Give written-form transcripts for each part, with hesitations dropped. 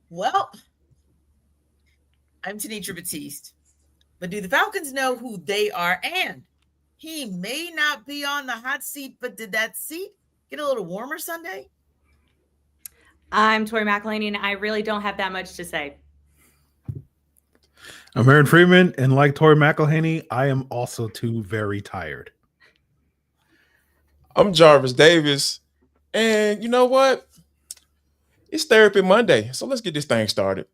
Well, I'm Tenitra Batiste, but do the Falcons know who they are? And he may not be on the hot seat, but did that seat get a little warmer Sunday? I'm Tori McElhaney, and I really don't have that much to say. I'm Aaron Freeman, and like Tori McElhaney, I am also too very tired. I'm Jarvis Davis, and you know what? It's Therapy Monday, so let's get this thing started.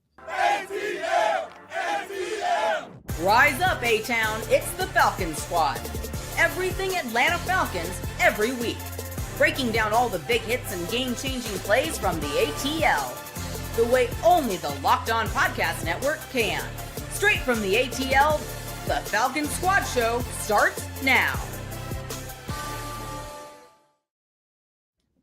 Rise up, A-Town. It's the Falcons Squad. Everything Atlanta Falcons every week. Breaking down all the big hits and game-changing plays from the ATL. The way only the Locked On Podcast Network can. Straight from the ATL, the Falcons Squad Show starts now.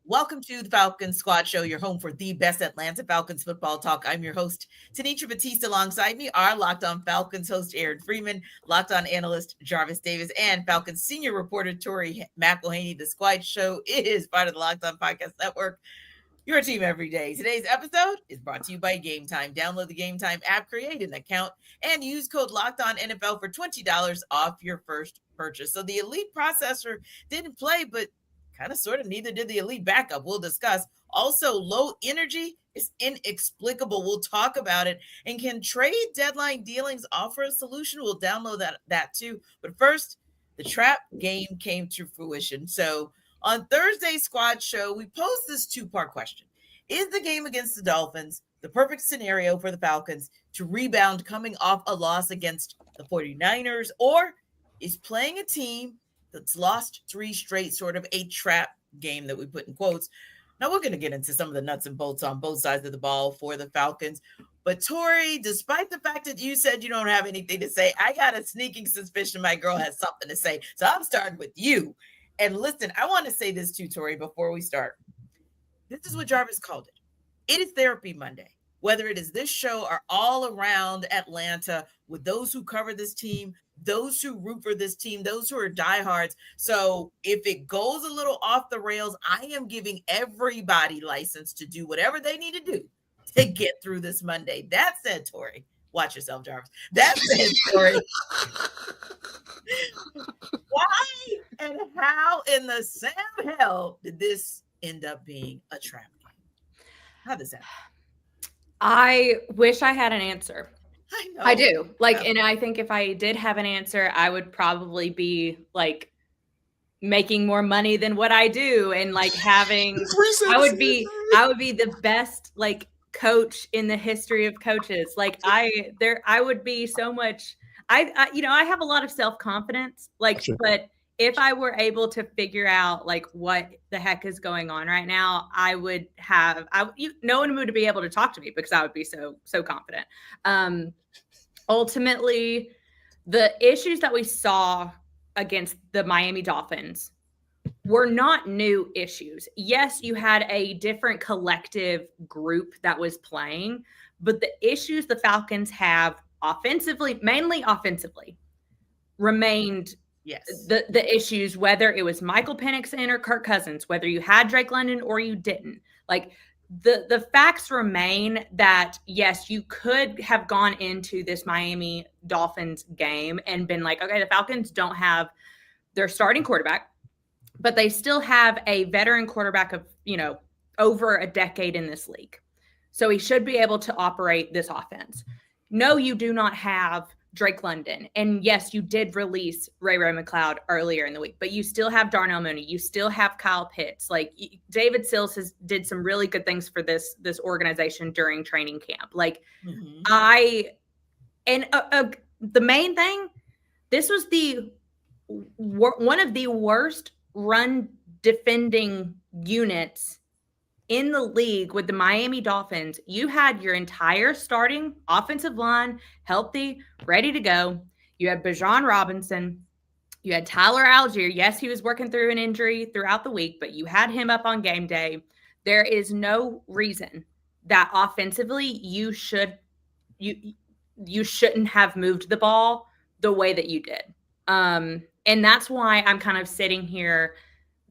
Welcome to the Falcons Squad Show, your home for the best Atlanta Falcons football talk. I'm your host, Tenitra Batiste. Alongside me are Locked On Falcons host Aaron Freeman, Locked On analyst Jarvis Davis, and Falcons senior reporter Tori McElhaney. The Squad Show is part of the Locked On Podcast Network, your team every day. Today's episode is brought to you by Game Time. Download the Game Time app, create an account, and use code LOCKEDONNFL for $20 off your first purchase. So the elite processor didn't play, but kind of sort of neither did the elite backup. We'll discuss. Also, low energy is inexplicable. We'll talk about it. And can trade deadline dealings offer a solution? We'll download that too. But first, the trap game came to fruition. So on Thursday's Squad Show, we posed this two-part question. Is the game against the Dolphins the perfect scenario for the Falcons to rebound coming off a loss against the 49ers? Or is playing a team that's lost 3 straight sort of a trap game that we put in quotes? Now, we're going to get into some of the nuts and bolts on both sides of the ball for the Falcons. But, Tori, despite the fact that you said you don't have anything to say, I got a sneaking suspicion my girl has something to say. So I'm starting with you. And listen, I want to say this too, Tori, before we start. This is what Jarvis called it. It is Therapy Monday. Whether it is this show or all around Atlanta with those who cover this team, those who root for this team, those who are diehards. So if it goes a little off the rails, I am giving everybody license to do whatever they need to do to get through this Monday. That said, Tori, watch yourself, Jarvis. That said, Tori, why and how in the Sam hell did this end up being a trap game? How does that happen? I wish I had an answer. I know. I do. And I think if I did have an answer, I would probably be making more money than what I do, and having I would be the best coach in the history of coaches. I would be so much. I have a lot of self-confidence. Sure. But if I were able to figure out what the heck is going on right now, I would have no one would be able to talk to me because I would be so confident. Ultimately, the issues that we saw against the Miami Dolphins were not new issues. Yes, you had a different collective group that was playing, but the issues the Falcons have offensively, mainly offensively, remained the issues, whether it was Michael Penix in or Kirk Cousins, whether you had Drake London or you didn't. The facts remain that, yes, you could have gone into this Miami Dolphins game and been okay, the Falcons don't have their starting quarterback, but they still have a veteran quarterback of, over a decade in this league. So he should be able to operate this offense. No, you do not have Drake London. And yes, you did release Ray McLeod earlier in the week, but you still have Darnell Mooney. You still have Kyle Pitts. David Sills did some really good things for this organization during training camp. The main thing, this was one of the worst run defending units in the league with the Miami Dolphins. You had your entire starting offensive line healthy, ready to go. You had Bijan Robinson. You had Tyler Algier. Yes, he was working through an injury throughout the week, but you had him up on game day. There is no reason that offensively you shouldn't have moved the ball the way that you did. And that's why I'm kind of sitting here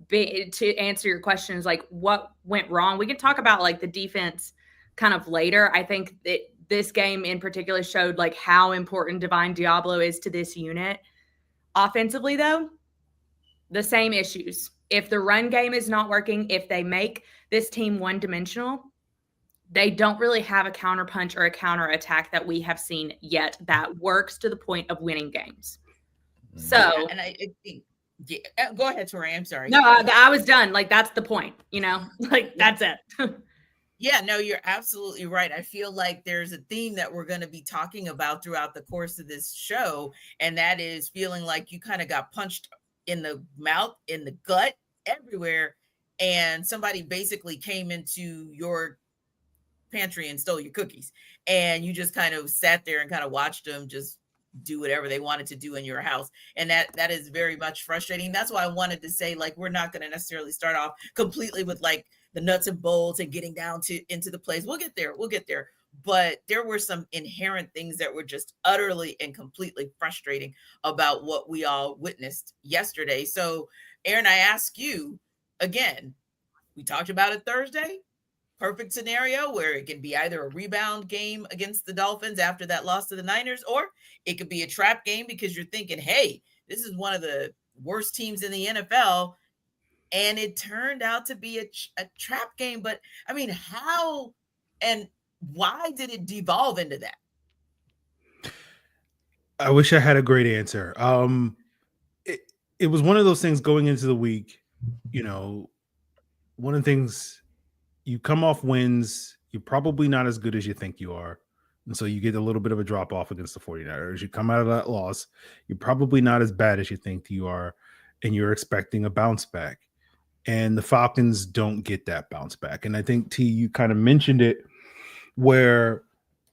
to answer your questions, what went wrong. We can talk about the defense kind of later. I think that this game in particular showed like how important Divine Diablo is to this unit. Offensively, though, the same issues. If the run game is not working, if they make this team one-dimensional, they don't really have a counterpunch or a counterattack that we have seen yet that works to the point of winning games. So, and I think, go ahead, Tori. I'm sorry. No, I was done. Like, that's the point, like that's it. Yeah, no, you're absolutely right. I feel like there's a theme that we're going to be talking about throughout the course of this show, and that is feeling like you kind of got punched in the mouth, in the gut, everywhere, and somebody basically came into your pantry and stole your cookies, and you just kind of sat there and kind of watched them just do whatever they wanted to do in your house. And that is very much frustrating. That's why I wanted to say, like, we're not going to necessarily start off completely with like the nuts and bolts and getting down to into the plays. We'll get there. But there were some inherent things that were just utterly and completely frustrating about what we all witnessed yesterday. So, Aaron, I ask you again, we talked about it Thursday. Perfect scenario where it can be either a rebound game against the Dolphins after that loss to the Niners, or it could be a trap game because you're thinking, hey, this is one of the worst teams in the NFL. And it turned out to be a trap game. But I mean, how and why did it devolve into that? I wish I had a great answer. It was one of those things going into the week, one of the things, you come off wins, you're probably not as good as you think you are. And so you get a little bit of a drop off against the 49ers. You come out of that loss, you're probably not as bad as you think you are, and you're expecting a bounce back. And the Falcons don't get that bounce back. And I think, T, you kind of mentioned it, where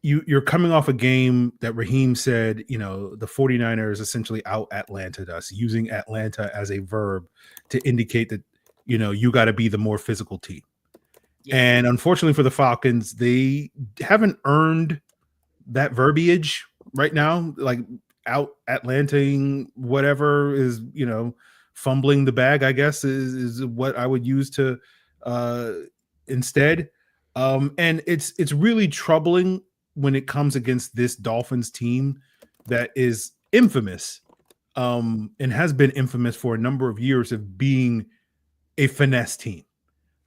you're coming off a game that Raheem said, the 49ers essentially out Atlanted us, using Atlanta as a verb to indicate that, you got to be the more physical team. And unfortunately for the Falcons, they haven't earned that verbiage right now, like out Atlanting whatever is, fumbling the bag, I guess, is what I would use to instead. And it's really troubling when it comes against this Dolphins team that is infamous and has been infamous for a number of years of being a finesse team.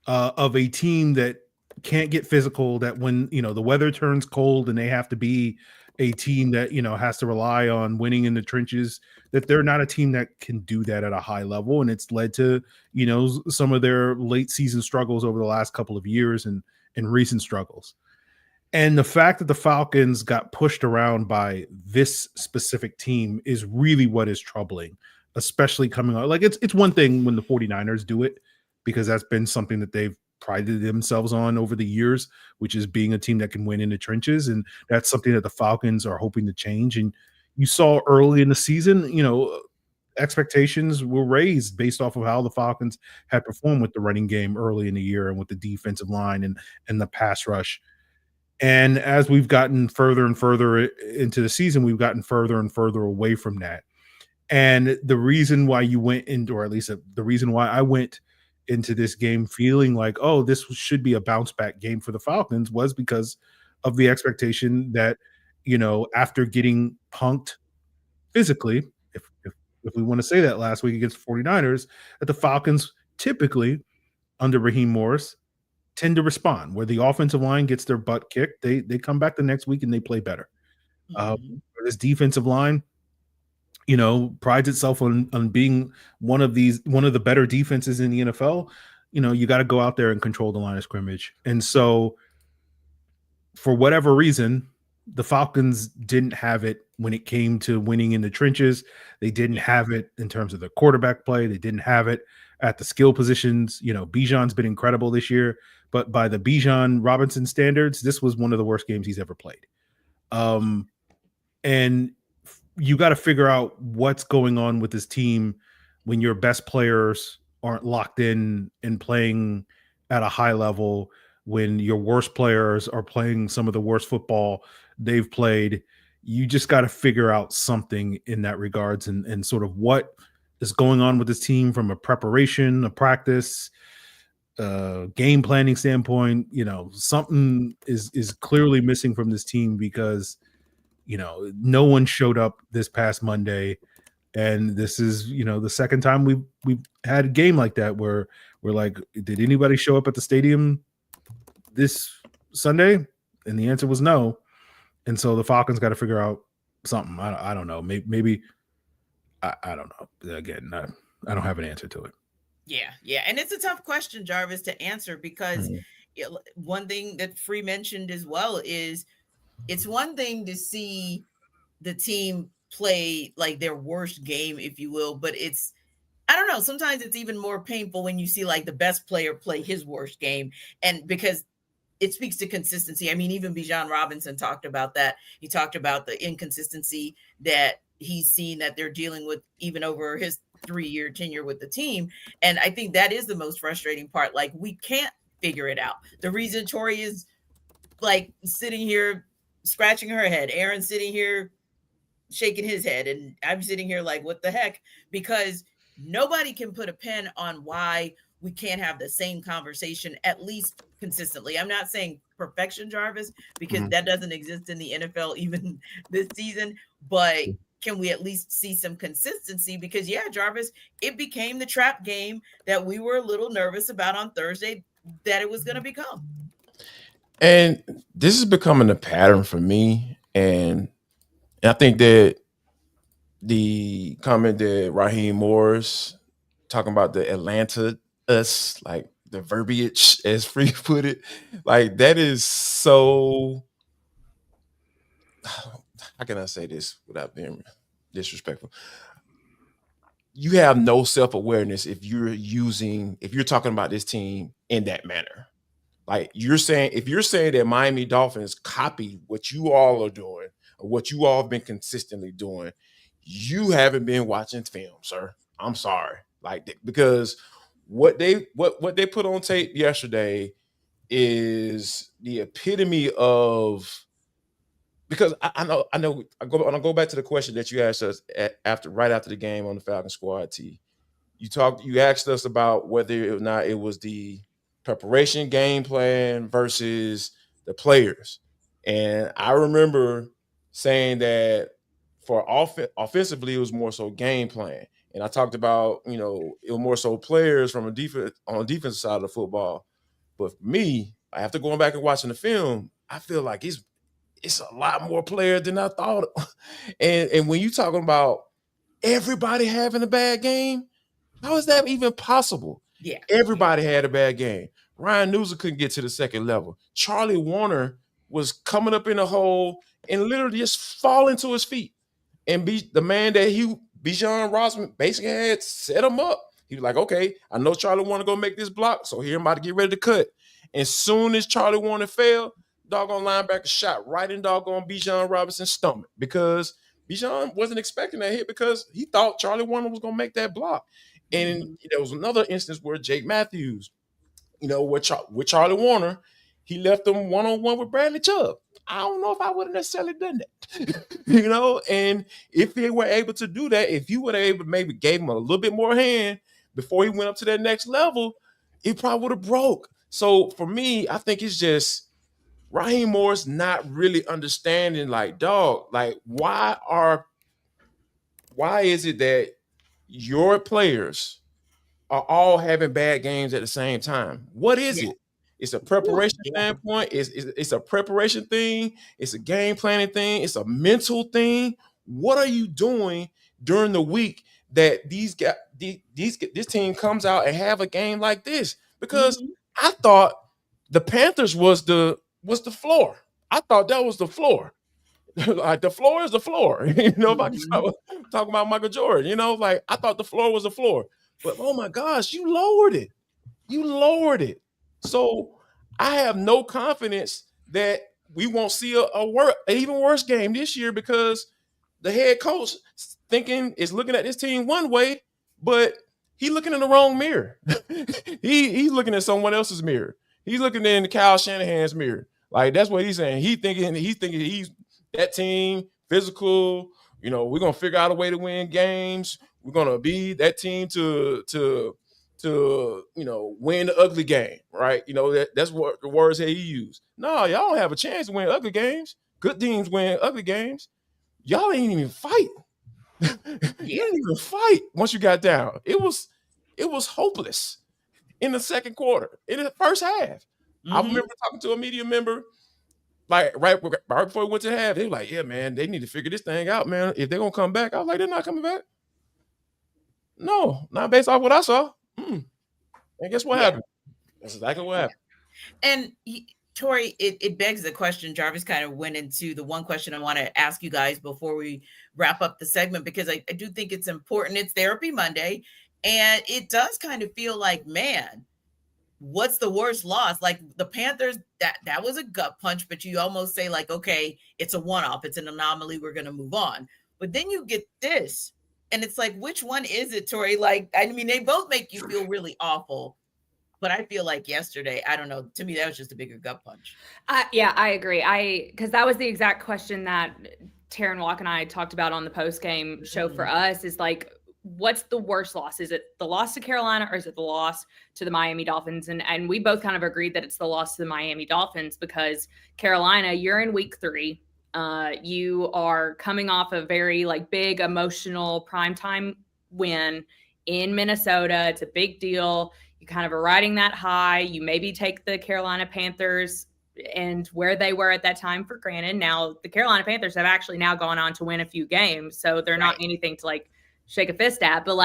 Of a team that can't get physical, that when, the weather turns cold and they have to be a team that, has to rely on winning in the trenches, that they're not a team that can do that at a high level. And it's led to, some of their late season struggles over the last couple of years and recent struggles. And the fact that the Falcons got pushed around by this specific team is really what is troubling, especially coming out. Like, it's one thing when the 49ers do it, because that's been something that they've prided themselves on over the years, which is being a team that can win in the trenches. And that's something that the Falcons are hoping to change. And you saw early in the season, expectations were raised based off of how the Falcons had performed with the running game early in the year and with the defensive line and the pass rush. And as we've gotten further and further into the season, we've gotten further and further away from that. And the reason why you went into, or at least the reason why I went into this game feeling like, oh, this should be a bounce back game for the Falcons, was because of the expectation that, after getting punked physically, if we want to say that last week against the 49ers, that the Falcons typically under Raheem Morris tend to respond, where the offensive line gets their butt kicked. They come back the next week and they play better. This defensive line, prides itself on being one of the better defenses in the NFL. You got to go out there and control the line of scrimmage. And so for whatever reason, the Falcons didn't have it when it came to winning in the trenches. They didn't have it in terms of the quarterback play. They didn't have it at the skill positions. Bijan's been incredible this year, but by the Bijan Robinson standards, this was one of the worst games he's ever played. And you got to figure out what's going on with this team when your best players aren't locked in and playing at a high level, when your worst players are playing some of the worst football they've played. You just got to figure out something in that regards and sort of what is going on with this team from a preparation, a practice, game planning standpoint, something is clearly missing from this team because no one showed up this past Monday, and this is the second time we've had a game like that where we're like, did anybody show up at the stadium this Sunday? And the answer was no. And so the Falcons got to figure out something. I don't know. Maybe I don't know. Again, I don't have an answer to it. Yeah. And it's a tough question, Jarvis, to answer because one thing that Free mentioned as well is it's one thing to see the team play like their worst game, if you will, but I don't know. Sometimes it's even more painful when you see like the best player play his worst game. And because it speaks to consistency. I mean, even Bijan Robinson talked about that. He talked about the inconsistency that he's seen that they're dealing with even over his 3-year tenure with the team. And I think that is the most frustrating part. Like, we can't figure it out. The reason Tori is like sitting here scratching her head, Aaron's sitting here shaking his head, and I'm sitting here like, what the heck? Because nobody can put a pin on why we can't have the same conversation at least consistently. I'm not saying perfection, Jarvis, because that doesn't exist in the NFL even this season, but can we at least see some consistency? Because Jarvis, it became the trap game that we were a little nervous about on Thursday that it was going to become. And this is becoming a pattern for me. And I think that the comment that Raheem Morris talking about the Atlanta us, like the verbiage as Free put it, like that is so, how can I say this without being disrespectful? You have no self-awareness if you're talking about this team in that manner. Like if you're saying that Miami Dolphins copy what you all are doing or what you all have been consistently doing, you haven't been watching film, sir. I'm sorry. Like, because what they put on tape yesterday is the epitome of, because I know I go back to the question that you asked us right after the game on the Falcons Squad T. You asked us about whether or not it was the preparation game plan versus the players. And I remember saying that for offensively, it was more so game plan. And I talked about, it was more so players from on the defensive side of the football. But for me, after going back and watching the film, I feel like it's a lot more players than I thought. And when you're talking about everybody having a bad game, how is that even possible? Yeah. Everybody had a bad game. Ryan Newsom couldn't get to the second level. Charlie Warner was coming up in a hole and literally just falling to his feet. And the man that Bijan Robinson basically had set him up. He was like, okay, I know Charlie Warner going to go make this block, so here I'm about to get ready to cut. And as soon as Charlie Warner fell, doggone linebacker shot right in doggone Bijan Robinson's stomach, because Bijan wasn't expecting that hit because he thought Charlie Warner was going to make that block. And there was another instance where Jake Matthews, with Charlie Warner, he left them one-on-one with Bradley Chubb. I don't know if I would have necessarily done that, and if they were able to do that, if you would have able maybe gave him a little bit more hand before he went up to that next level, it probably would have broke. So for me, I think it's just Raheem Morris not really understanding, like, dog, like why is it that your players are all having bad games at the same time? What is it? It's a preparation standpoint. It's a preparation thing. It's a game planning thing. It's a mental thing. What are you doing during the week that this team comes out and have a game like this? Because I thought the Panthers was the floor. I thought that was the floor. Like, the floor is the floor. If I can talk about Michael Jordan, like, I thought the floor was the floor. But oh my gosh, you lowered it. So I have no confidence that we won't see an even worse game this year, because the head coach is looking at this team one way, but he's looking in the wrong mirror. He's looking at someone else's mirror. He's looking in Kyle Shanahan's mirror. Like, that's what he's saying. He's thinking he's that team, physical. We're gonna figure out a way to win games. We're gonna be that team to to, win the ugly game, right? That's what the words that he used. No, y'all don't have a chance to win ugly games. Good teams win ugly games. Y'all ain't even fight. You didn't even fight once you got down. It was hopeless in the second quarter, in the first half. I remember talking to a media member, like right before we went to half. They were like, "Yeah, man, they need to figure this thing out, man. If they're gonna come back," I was like, "They're not coming back. No, not based off what I saw." And guess what happened? That's exactly what happened. And Tori, it begs the question. Jarvis kind of went into the one question I want to ask you guys before we wrap up the segment, because I do think it's important. It's Therapy Monday, and it does kind of feel like, man, what's the worst loss? Like the Panthers, that was a gut punch, but you almost say like, okay, it's a one-off. It's an anomaly. We're going to move on. But then you get this, and it's like, which one is it, Tori? Like, I mean, they both make you feel really awful. But I feel like yesterday, I don't know, to me, that was just a bigger gut punch. Yeah, I agree. Because that was the exact question that Taryn Walk and I talked about on the post-game show for us, is like, what's the worst loss? Is it the loss to Carolina, or is it the loss to the Miami Dolphins? And we both kind of agreed that it's the loss to the Miami Dolphins, because Carolina, you're in week 3. You are coming off a very big emotional primetime win in Minnesota. It's a big deal. You kind of are riding that high. You maybe take the Carolina Panthers and where they were at that time for granted. Now, the Carolina Panthers have actually now gone on to win a few games, so they're not anything to shake a fist at. But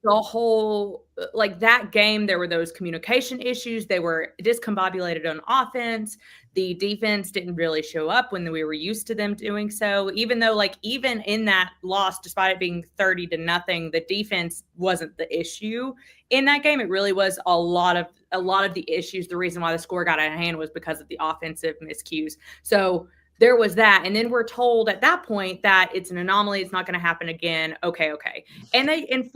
the whole that game, there were those communication issues. They were discombobulated on offense. The defense didn't really show up when we were used to them doing so. Even though even in that loss, despite it being 30-0, the defense wasn't the issue in that game. It really was a lot of the issues. The reason why the score got out of hand was because of the offensive miscues. So there was that. And then we're told at that point that it's an anomaly. It's not going to happen again. Okay. And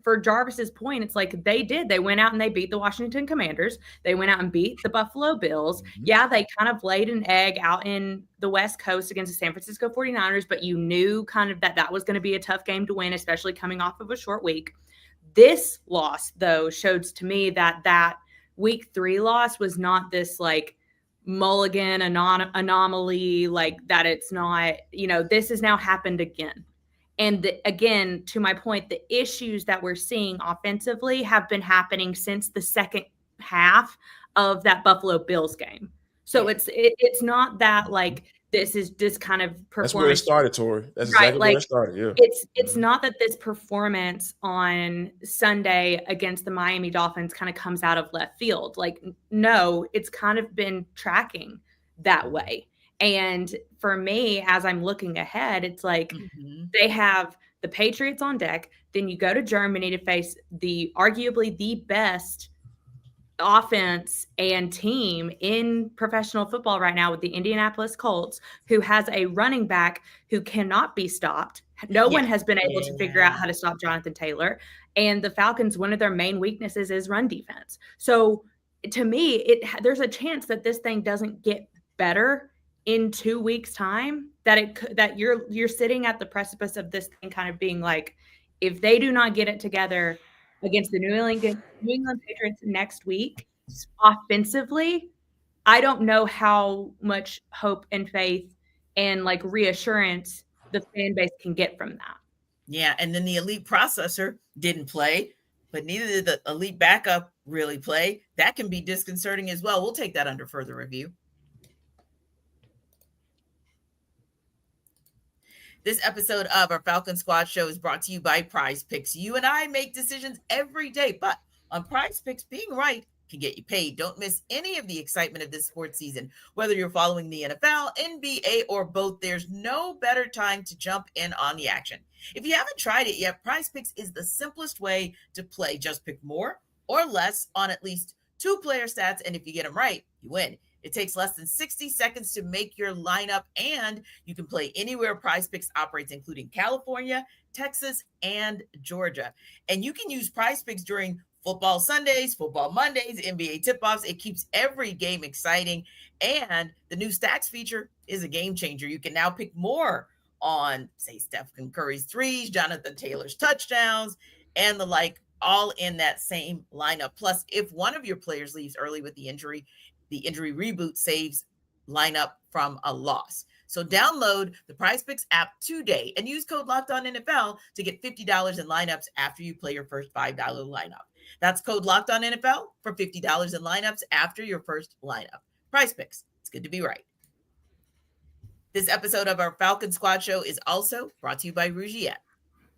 for Jarvis's point, it's like they went out and they beat the Washington Commanders. They went out and beat the Buffalo Bills. Yeah, they kind of laid an egg out in the West Coast against the San Francisco 49ers, but you knew kind of that was going to be a tough game to win, especially coming off of a short week. This loss, though, showed to me that week 3 loss was not this mulligan anomaly, that it's not, this has now happened again. And again, to my point, the issues that we're seeing offensively have been happening since the second half of that Buffalo Bills game. So it's not that this is just kind of performance. That's where it started, Tori. That's exactly where it started. Yeah. It's not that this performance on Sunday against the Miami Dolphins kind of comes out of left field. No, it's kind of been tracking that way. And for me, as I'm looking ahead, it's they have the Patriots on deck. Then you go to Germany to face arguably the best offense and team in professional football right now, with the Indianapolis Colts, who has a running back who cannot be stopped. No one has been able to figure out how to stop Jonathan Taylor. And the Falcons, one of their main weaknesses is run defense. So to me, there's a chance that this thing doesn't get better in 2 weeks' time, that you're sitting at the precipice of this thing kind of being if they do not get it together against the New England Patriots next week offensively, I don't know how much hope and faith and reassurance the fan base can get from that. Yeah, and then the elite processor didn't play, but neither did the elite backup really play. That can be disconcerting as well. We'll take that under further review. This episode of our Falcons Squad Show is brought to you by Prize Picks. You and I make decisions every day, but on Prize Picks, being right can get you paid. Don't miss any of the excitement of this sports season. Whether you're following the NFL, NBA, or both, there's no better time to jump in on the action. If you haven't tried it yet, Prize Picks is the simplest way to play. Just pick more or less on at least 2 player stats, and if you get them right, you win. It takes less than 60 seconds to make your lineup, and you can play anywhere Prize Picks operates, including California, Texas, and Georgia. And you can use Prize Picks during football Sundays, football Mondays, NBA tip-offs. It keeps every game exciting. And the new stacks feature is a game changer. You can now pick more on, say, Stephen Curry's threes, Jonathan Taylor's touchdowns, and the like, all in that same lineup. Plus, if one of your players leaves early with the injury reboot saves lineup from a loss. So download the PrizePicks app today and use code LOCKEDONNFL to get $50 in lineups after you play your first $5 lineup. That's code LOCKEDONNFL for $50 in lineups after your first lineup. PrizePicks, it's good to be right. This episode of our Falcons Squad Show is also brought to you by Rougiette.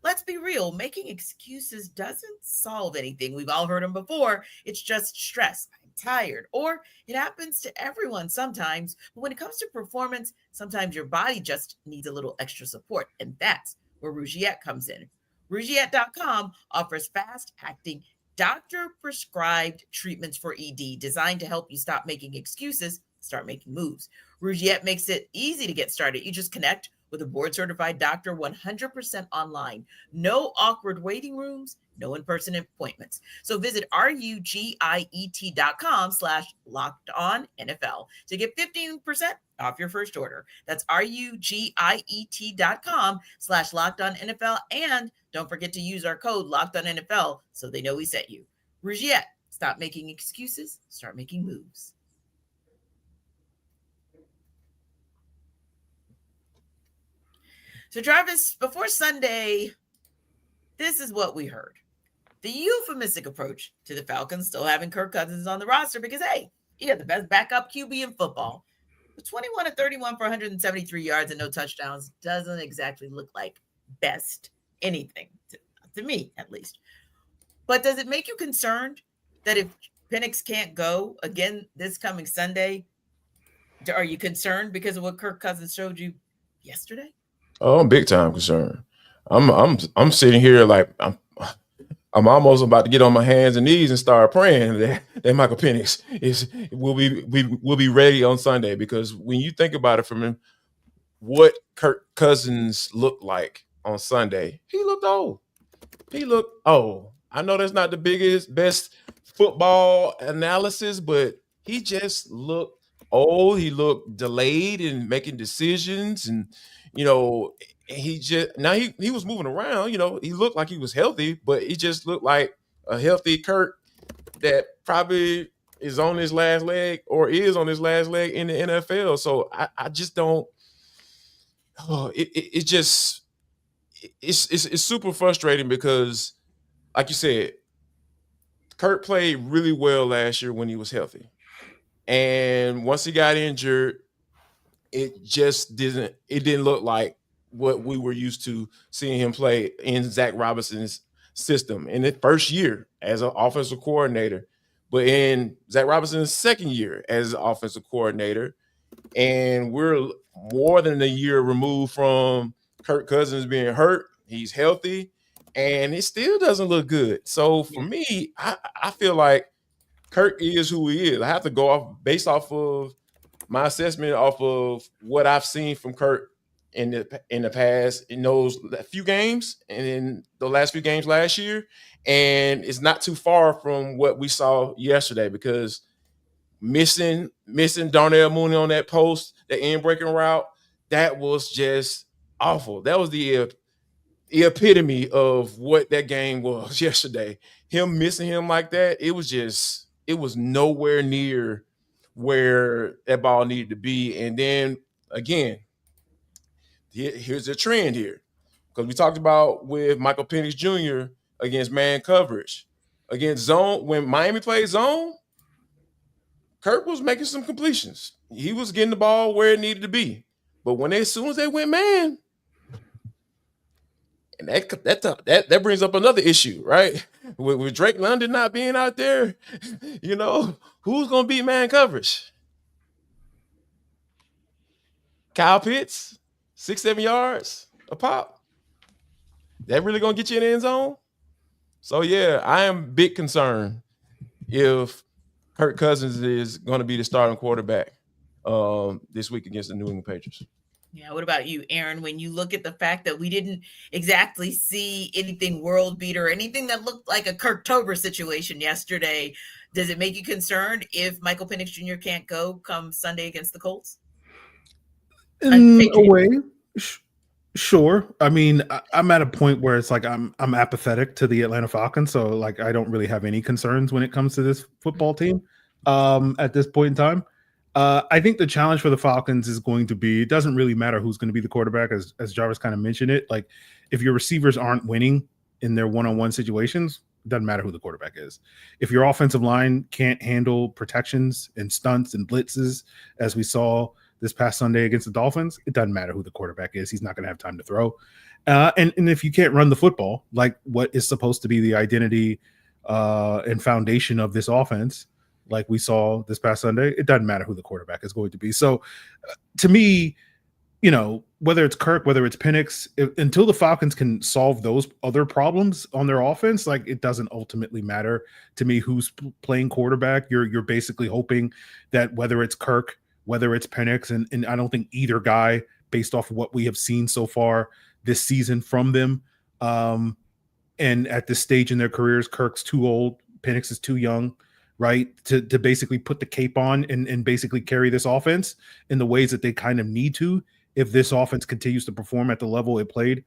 Let's be real, making excuses doesn't solve anything. We've all heard them before. It's just stress. I'm tired. Or it happens to everyone sometimes. But when it comes to performance, sometimes your body just needs a little extra support. And that's where Rougiette comes in. Rougiette.com offers fast-acting, doctor-prescribed treatments for ED designed to help you stop making excuses, start making moves. Rougiette makes it easy to get started. You just connect with a board-certified doctor 100% online. No awkward waiting rooms, no in-person appointments. So visit rugiet.com/lockedonnfl to get 15% off your first order. That's rugiet.com/lockedonnfl. And don't forget to use our code LOCKEDONNFL so they know we sent you. Rougiette, stop making excuses, start making moves. So, Jarvis, before Sunday, this is what we heard. The euphemistic approach to the Falcons still having Kirk Cousins on the roster because, hey, he had the best backup QB in football. But 21 of 31 for 173 yards and no touchdowns doesn't exactly look like best anything, to me at least. But does it make you concerned that if Penix can't go again this coming Sunday, are you concerned because of what Kirk Cousins showed you yesterday? Oh, I'm big time concerned. I'm sitting here like I'm almost about to get on my hands and knees and start praying that Michael Penix will be ready on Sunday, because when you think about it from him, what Kirk Cousins looked like on Sunday, he looked old. I know that's not the best football analysis, but he just looked old. He looked delayed in making decisions, and he was moving around. He looked like he was healthy, but he just looked like a healthy Kirk that probably is on his last leg or is on his last leg in the NFL. So I just don't. It's super frustrating because, like you said, Kirk played really well last year when he was healthy, and once he got injured, it didn't look like what we were used to seeing him play in Zach Robinson's system in the first year as an offensive coordinator, but in Zach Robinson's second year as an offensive coordinator. And we're more than a year removed from Kirk Cousins being hurt. He's healthy, and it still doesn't look good. So for me, I feel like Kirk is who he is. I have to go based off of my assessment off of what I've seen from Kirk in the past in those few games and in the last few games last year. And it's not too far from what we saw yesterday, because missing Darnell Mooney on that post, the end breaking route, that was just awful. That was the epitome of what that game was yesterday. Him missing him like that, it was nowhere near where that ball needed to be. And then again, here's the trend here, because we talked about with Michael Penix Jr. against man coverage, against zone. When Miami played zone, Kirk was making some completions. He was getting the ball where it needed to be. But as soon as they went man, and that brings up another issue, right? With Drake London not being out there, who's going to beat man coverage? Kyle Pitts, 6-7 yards a pop. That really going to get you in the end zone? So, yeah, I am big concerned if Kirk Cousins is going to be the starting quarterback this week against the New England Patriots. Yeah, what about you, Aaron? When you look at the fact that we didn't exactly see anything world beater, anything that looked like a Kirktober situation yesterday, does it make you concerned if Michael Penix Jr. can't go come Sunday against the Colts? In a way, Sure. I mean, I'm at a point where it's like I'm apathetic to the Atlanta Falcons, so like I don't really have any concerns when it comes to this football team. At this point in time, I think the challenge for the Falcons is going to be, it doesn't really matter who's going to be the quarterback, as Jarvis kind of mentioned it. Like if your receivers aren't winning in their one-on-one situations, it doesn't matter who the quarterback is. If your offensive line can't handle protections and stunts and blitzes, as we saw this past Sunday against the Dolphins, it doesn't matter who the quarterback is. He's not going to have time to throw. And if you can't run the football, like what is supposed to be the identity and foundation of this offense, like we saw this past Sunday, it doesn't matter who the quarterback is going to be. So to me, whether it's Kirk, whether it's Penix, until the Falcons can solve those other problems on their offense, like it doesn't ultimately matter to me who's playing quarterback. You're basically hoping that whether it's Kirk, whether it's Penix, and I don't think either guy, based off of what we have seen so far this season from them, and at this stage in their careers, Kirk's too old, Penix is too young, right, to basically put the cape on and basically carry this offense in the ways that they kind of need to if this offense continues to perform at the level it played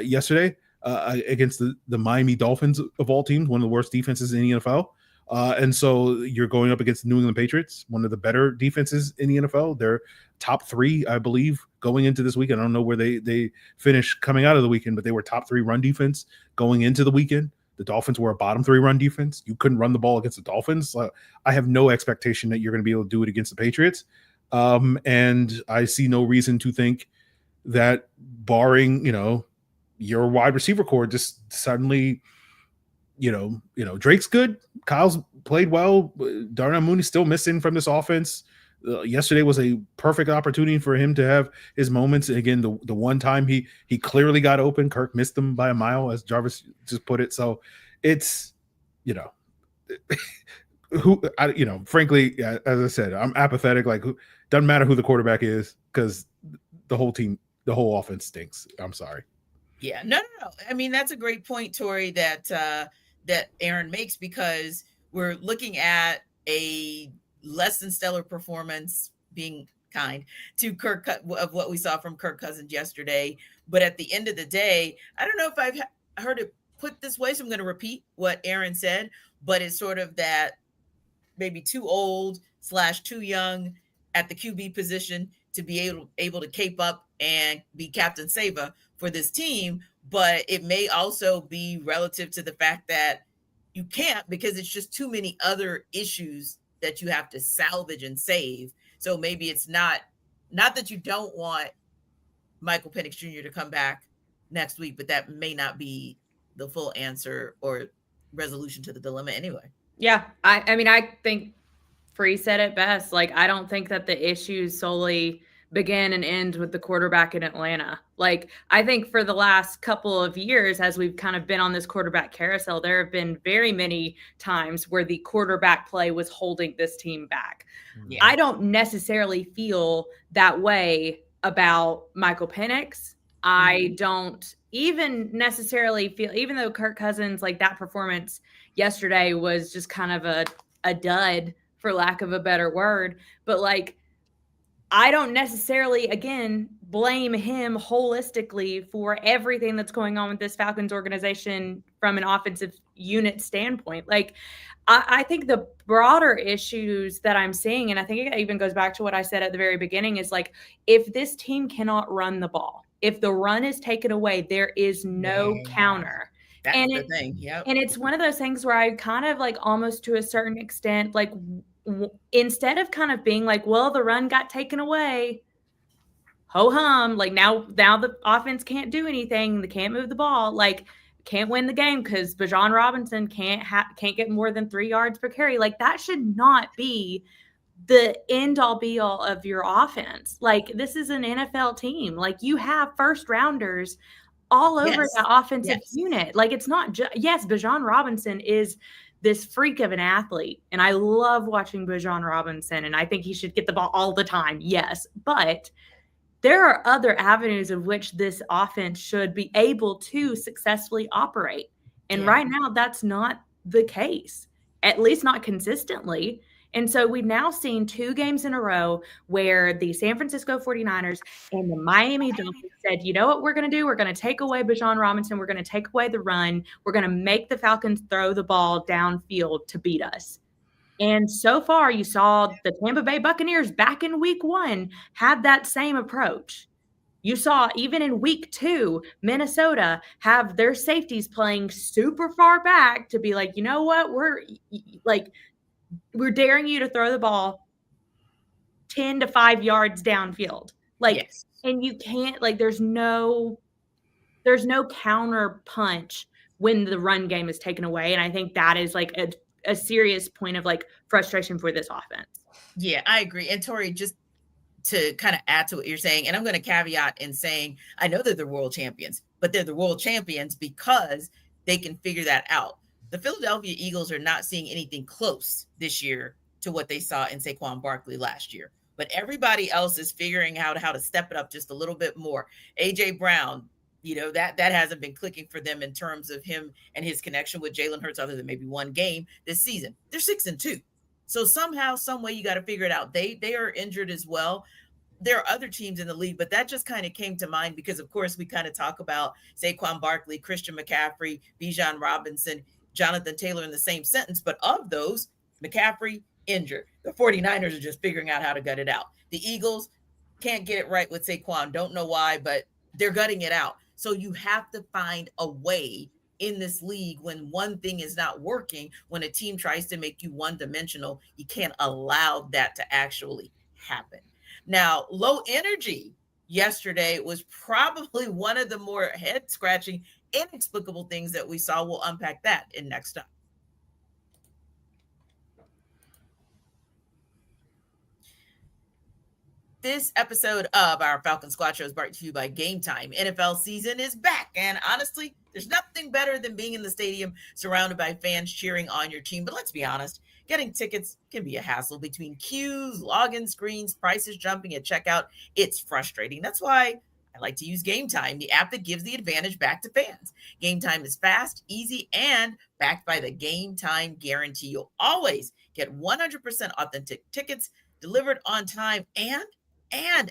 yesterday against the Miami Dolphins of all teams, one of the worst defenses in the NFL. And so you're going up against the New England Patriots, one of the better defenses in the NFL. They're top 3, I believe, going into this weekend. I don't know where they finished coming out of the weekend, but they were top 3 run defense going into the weekend. The Dolphins were a bottom 3 run defense. You couldn't run the ball against the Dolphins. I have no expectation that you're going to be able to do it against the Patriots. And I see no reason to think that, barring, your wide receiver core just suddenly, Drake's good. Kyle's played well. Darnell Mooney's still missing from this offense. Yesterday was a perfect opportunity for him to have his moments. And again, the one time he clearly got open, Kirk missed him by a mile, as Jarvis just put it. So it's, frankly, as I said, I'm apathetic. Like, doesn't matter who the quarterback is, because the whole team, the whole offense stinks. I'm sorry. Yeah, no. I mean, that's a great point, Tori, that Aaron makes, because we're looking at a less than stellar performance, being kind, to Kirk, of what we saw from Kirk Cousins yesterday. But at the end of the day, I don't know if I've heard it put this way, so I'm going to repeat what Aaron said, but it's sort of that maybe too old / too young at the QB position to be able to cape up and be Captain Sava for this team. But it may also be relative to the fact that you can't, because it's just too many other issues that you have to salvage and save. So maybe it's not that you don't want Michael Penix Jr. to come back next week, but that may not be the full answer or resolution to the dilemma anyway. Yeah. I mean, I think Free said it best. Like, I don't think that the issues solely begin and end with the quarterback in Atlanta. Like, I think for the last couple of years, as we've kind of been on this quarterback carousel, there have been very many times where the quarterback play was holding this team back. Yeah. I don't necessarily feel that way about Michael Penix. I don't even necessarily feel, even though Kirk Cousins, like, that performance yesterday was just kind of a dud, for lack of a better word, but like, I don't necessarily, again, blame him holistically for everything that's going on with this Falcons organization from an offensive unit standpoint. Like, I think the broader issues that I'm seeing, and I think it even goes back to what I said at the very beginning, is like, if this team cannot run the ball, if the run is taken away, there is no counter. That's the thing. Yep. And it's one of those things where I kind of, like, almost to a certain extent, like, instead of kind of being like, well, the run got taken away, ho hum, like now the offense can't do anything, they can't move the ball, like, can't win the game because Bijan Robinson can't get more than 3 yards per carry. Like, that should not be the end all be all of your offense. Like, this is an NFL team. Like, you have first rounders all over that offensive unit. Like, it's not just, yes, Bijan Robinson is this freak of an athlete, and I love watching Bijan Robinson, and I think he should get the ball all the time. Yes, but there are other avenues of which this offense should be able to successfully operate. And right now, that's not the case, at least not consistently. And so we've now seen 2 games in a row where the San Francisco 49ers and the Miami Dolphins said, you know what we're going to do? We're going to take away Bijan Robinson. We're going to take away the run. We're going to make the Falcons throw the ball downfield to beat us. And so far, you saw the Tampa Bay Buccaneers back in week 1 have that same approach. You saw even in week 2, Minnesota have their safeties playing super far back to be like, you know what? We're daring you to throw the ball 10 to 5 yards downfield. Yes. And you can't, there's no counter punch when the run game is taken away. And I think that is a serious point of frustration for this offense. Yeah, I agree. And Tori, just to kind of add to what you're saying, and I'm going to caveat in saying, I know they're the world champions, but they're the world champions because they can figure that out. The Philadelphia Eagles are not seeing anything close this year to what they saw in Saquon Barkley last year. But everybody else is figuring out how to step it up just a little bit more. A.J. Brown, that hasn't been clicking for them in terms of him and his connection with Jalen Hurts other than maybe one game this season. They're 6-2. So somehow, some way you got to figure it out. They are injured as well. There are other teams in the league, but that just kind of came to mind because, of course, we kind of talk about Saquon Barkley, Christian McCaffrey, Bijan Robinson, Jonathan Taylor in the same sentence. But of those, McCaffrey injured. The 49ers are just figuring out how to gut it out. The Eagles can't get it right with Saquon. Don't know why, but they're gutting it out. So you have to find a way in this league when one thing is not working, when a team tries to make you one-dimensional, you can't allow that to actually happen. Now, low energy yesterday was probably one of the more head-scratching, inexplicable things that we saw. We'll unpack that in Next Up. This episode of our Falcons Squad Show is brought to you by Game Time. NFL season is back, and honestly, there's nothing better than being in the stadium surrounded by fans cheering on your team. But let's be honest, getting tickets can be a hassle between queues, login screens, prices jumping at checkout. It's frustrating. That's why I like to use Game Time, the app that gives the advantage back to fans. Game Time is fast, easy, and backed by the Game Time guarantee. You'll always get 100% authentic tickets delivered on time and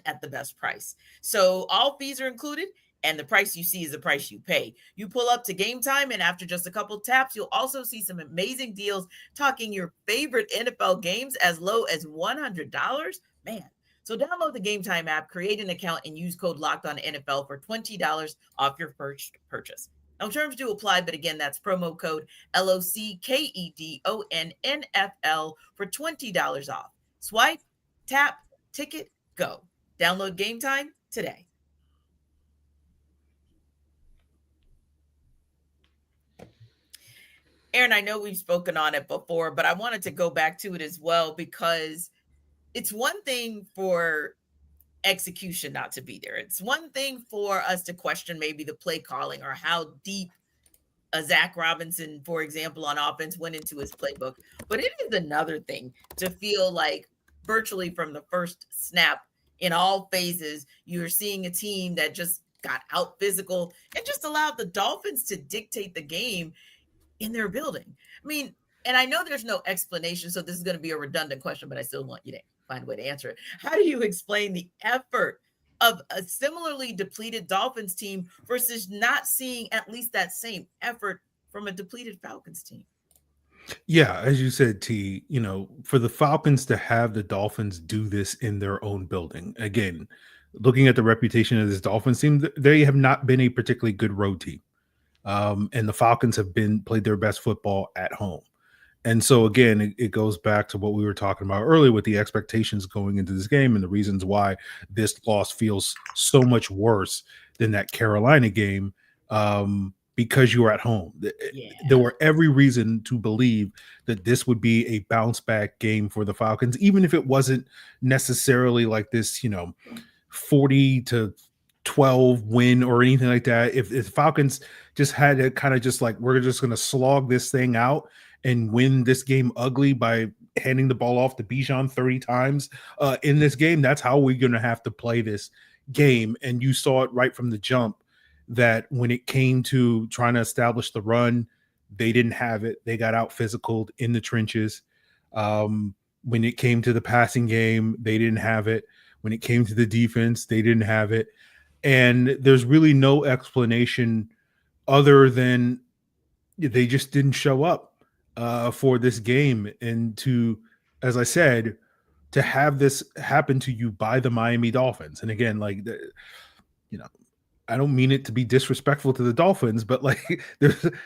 at the best price. So all fees are included, and the price you see is the price you pay. You pull up to Game Time, and after just a couple taps, you'll also see some amazing deals talking your favorite NFL games as low as $100. Man. So download the Game Time app, create an account, and use code LOCKEDONNFL for $20 off your first purchase. Now, terms do apply, but again, that's promo code LOCKEDONNFL for $20 off. Swipe, tap, ticket, go. Download Game Time today. Aaron, I know we've spoken on it before, but I wanted to go back to it as well because it's one thing for execution not to be there. It's one thing for us to question maybe the play calling or how deep a Zach Robinson, for example, on offense went into his playbook. But it is another thing to feel like virtually from the first snap in all phases, you're seeing a team that just got out physical and just allowed the Dolphins to dictate the game in their building. I mean, and I know there's no explanation, so this is going to be a redundant question, but I still want you to find a way to answer it. How do you explain the effort of a similarly depleted Dolphins team versus not seeing at least that same effort from a depleted Falcons team? Yeah, as you said, T, for the Falcons to have the Dolphins do this in their own building, again, looking at the reputation of this Dolphins team, they have not been a particularly good road team. And the Falcons have played their best football at home. And so, again, it goes back to what we were talking about earlier with the expectations going into this game and the reasons why this loss feels so much worse than that Carolina game. Because you were at home. Yeah. There were every reason to believe that this would be a bounce back game for the Falcons, even if it wasn't necessarily like this, 40-12 win or anything like that. If the Falcons just had to kind of just we're just going to slog this thing out and win this game ugly by handing the ball off to Bijan 30 times in this game, that's how we're going to have to play this game. And you saw it right from the jump that when it came to trying to establish the run, they didn't have it. They got out physicaled in the trenches. When it came to the passing game, they didn't have it. When it came to the defense, they didn't have it. And there's really no explanation other than they just didn't show up for this game. And to, as I said, to have this happen to you by the Miami Dolphins. And again, like, I don't mean it to be disrespectful to the Dolphins, but like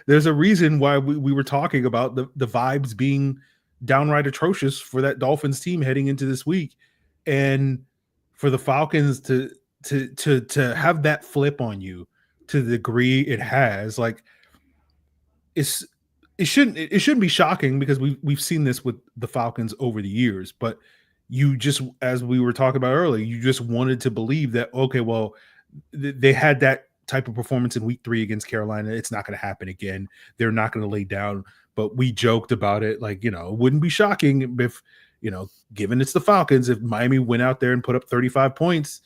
there's a reason why we were talking about the vibes being downright atrocious for that Dolphins team heading into this week. And for the Falcons to have that flip on you to the degree it has, like, it shouldn't be shocking, because we've seen this with the Falcons over the years. But you just, as we were talking about earlier, you just wanted to believe that, okay, well, they had that type of performance in week 3 against Carolina. It's not going to happen again. They're not going to lay down. But we joked about it, like, it wouldn't be shocking if, given it's the Falcons, if Miami went out there and put up 35 points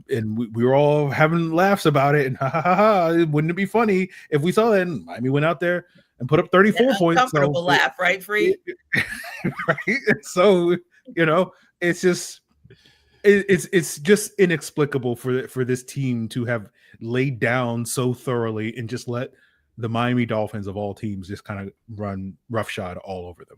and we were all having laughs about it. And wouldn't it be funny if we saw that and Miami went out there and put up 34 points? Uncomfortable laugh, right, Free? Right. So, it's just, it's just inexplicable for this team to have laid down so thoroughly and just let the Miami Dolphins of all teams just kind of run roughshod all over them.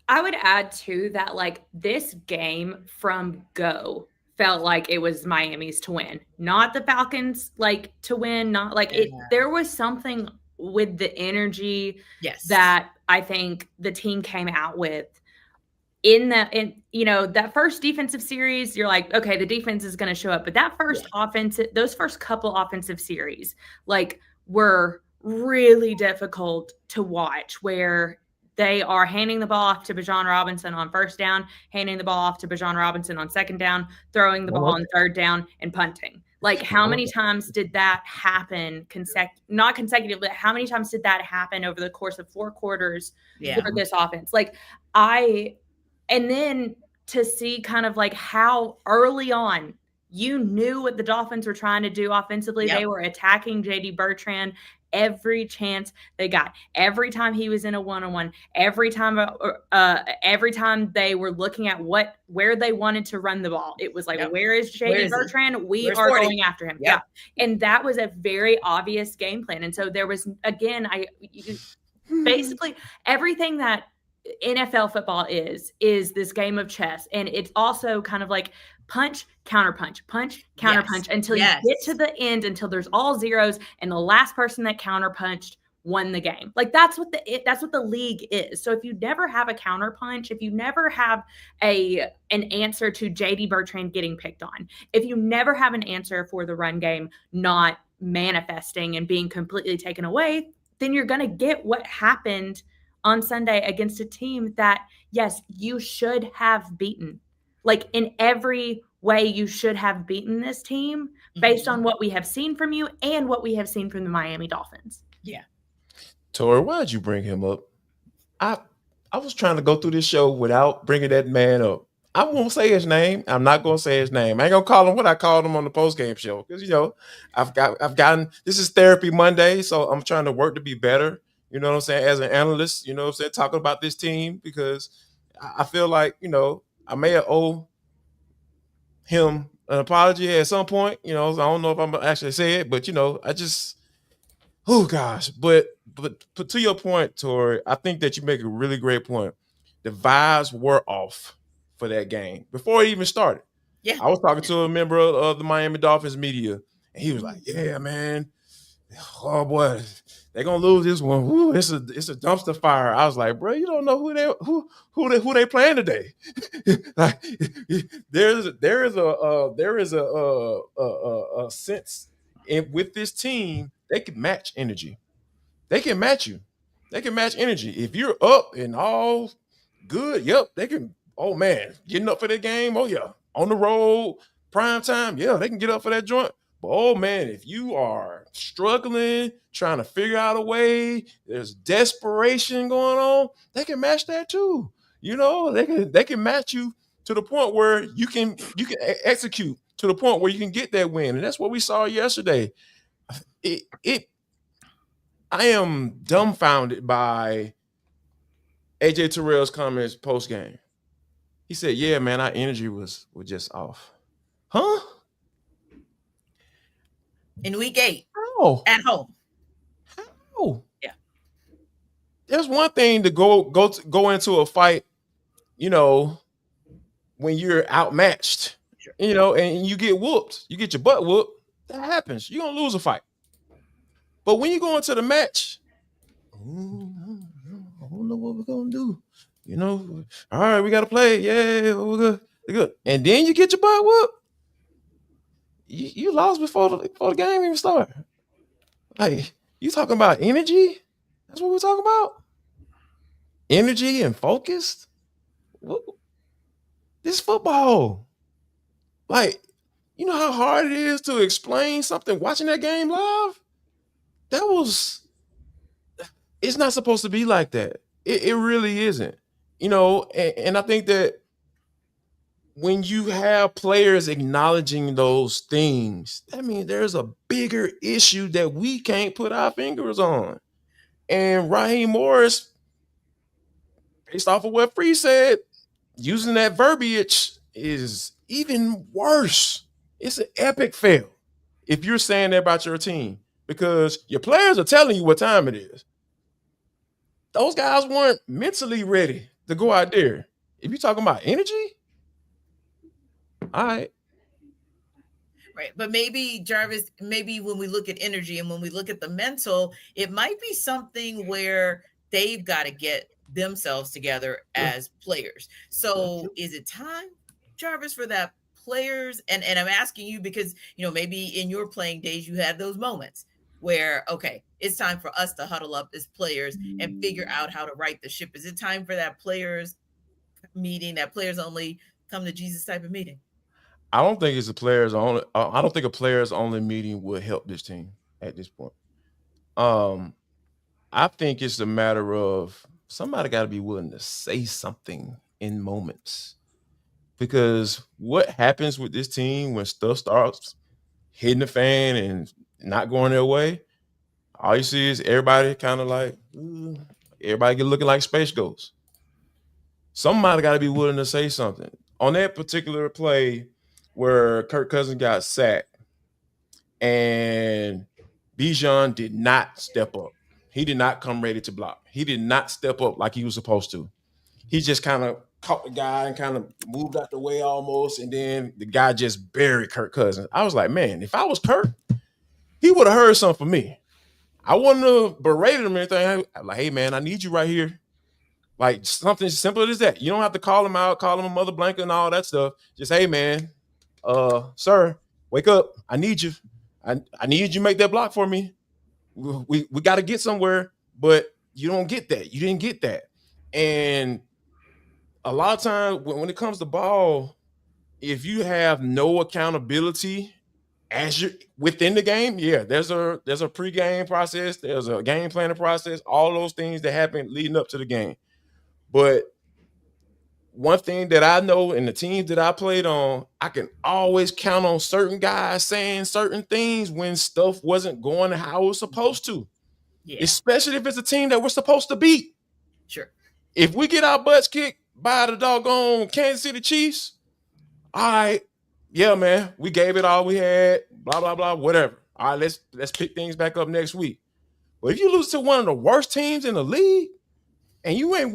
I would add too that, like, this game from go felt like it was Miami's to win, not the Falcons, like, to win, not like it. There was something with the energy that I think the team came out with that first defensive series. You're like, okay, the defense is going to show up, but that first those first couple offensive series, like, were really difficult to watch, where they are handing the ball off to Bijan Robinson on first down, handing the ball off to Bijan Robinson on second down, throwing the ball on third down, and punting. Like, how many times did that happen not consecutively, how many times did that happen over the course of 4 quarters for this offense? Like, and then to see kind of like how early on you knew what the Dolphins were trying to do offensively. They were attacking JD Bertrand every chance they got. Every time he was in a one-on-one, every time they were looking at where they wanted to run the ball, it was like, where is JD Bertrand? Where's 40? Going after him. Yeah. And that was a very obvious game plan. And so there was, again, basically everything that NFL football is this game of chess. And it's also kind of like punch, counter punch until you get to the end, until there's all zeros and the last person that counter punched won the game. Like, that's what the league is. So if you never have a counter punch, if you never have an answer to JD Bertrand getting picked on, if you never have an answer for the run game not manifesting and being completely taken away, then you're going to get what happened on Sunday against a team that, yes, you should have beaten. Like, in every way, you should have beaten this team based on what we have seen from you and what we have seen from the Miami Dolphins. Yeah. Tori, why did you bring him up? I was trying to go through this show without bringing that man up. I won't say his name. I'm not going to say his name. I ain't going to call him what I called him on the postgame show, because, I've gotten, this is Therapy Monday, so I'm trying to work to be better. You know what I'm saying? As an analyst, talking about this team, because I feel like, I may have owed him an apology at some point. I don't know if I'm gonna actually say it, but I just, oh gosh. But to your point, Tori, I think that you make a really great point. The vibes were off for that game before it even started. Yeah. I was talking to a member of the Miami Dolphins media, and he was like, yeah, man. Oh boy, they're gonna lose this one. Ooh, it's a dumpster fire. I was like, bro, you don't know who they playing today. Like, there is a sense with this team, they can match energy. They can match you. They can match energy. If you're up and all good, they can. Oh man, getting up for the game. Oh yeah, on the road, prime time. Yeah, they can get up for that joint. Oh man, if you are struggling, trying to figure out a way, there's desperation going on, they can match that too. They can match you to the point where you can execute to the point where you can get that win. And that's what we saw yesterday. I am dumbfounded by AJ Terrell's comments post game. He said, yeah, man, our energy was just off. Huh? In week 8 Oh, at home. oh. Yeah. There's one thing to go into a fight, you know, when you're outmatched, Sure. you know, and you get whooped, you get your butt whooped. That happens. You're gonna lose a fight. But when you go into the match, I don't know what we're gonna do. You know, all right, we gotta play. Yeah, we're good. We're good. And then you get your butt whooped. You lost before the game even started. Like, you talking about energy? That's what we're talking about. Energy and focused. This football. Like, you know how hard it is to explain something watching that game live? It's not supposed to be like that. It really isn't. You know, and I think that when you have players acknowledging those things, that means there's a bigger issue that we can't put our fingers on. And Raheem Morris, based off of what Free said, using that verbiage is even worse. It's an epic fail if you're saying that about your team, because your players are telling you what time it is. Those guys weren't mentally ready to go out there. If you're talking about energy, all right. Right. But maybe, Jarvis, maybe when we look at energy and when we look at the mental, it might be something where they've got to get themselves together as players. So is it time, Jarvis, for that players? And I'm asking you because, you know, maybe in your playing days, you had those moments where, okay, it's time for us to huddle up as players and figure out how to right the ship. Is it time for that players meeting, that players only come to Jesus type of meeting? I don't think it's a players only. I don't think a players only meeting would help this team at this point. I think it's a matter of somebody got to be willing to say something in moments, because what happens with this team when stuff starts hitting the fan and not going their way, all you see is everybody kind of like, everybody get looking like space ghosts. Somebody got to be willing to say something. On that particular play where Kirk Cousins got sacked and Bijan did not step up. He did not come ready to block. He did not step up like he was supposed to. He just kind of caught the guy and kind of moved out the way almost, and then the guy just buried Kirk Cousins. I was like, man, if I was Kirk, he would have heard something from me. I wouldn't have berated him or anything. I'm like, hey, man, I need you right here. Like, something as simple as that. You don't have to call him out, call him a mother blanket and all that stuff. Just, hey, man, sir, wake up. I need you. I need you to make that block for me. We got to get somewhere, but you don't get that. You didn't get that. And a lot of times when it comes to ball, if you have no accountability as you're within the game, yeah, there's a pregame process, there's a game planning process, all those things that happen leading up to the game. But one thing that I know in the teams that I played on, I can always count on certain guys saying certain things when stuff wasn't going how it was supposed to. Yeah. Especially if it's a team that we're supposed to beat. Sure. If we get our butts kicked by the doggone Kansas City Chiefs, all right, yeah, man, we gave it all we had, blah, blah, blah, whatever. All right, let's pick things back up next week. But if you lose to one of the worst teams in the league, and you aren't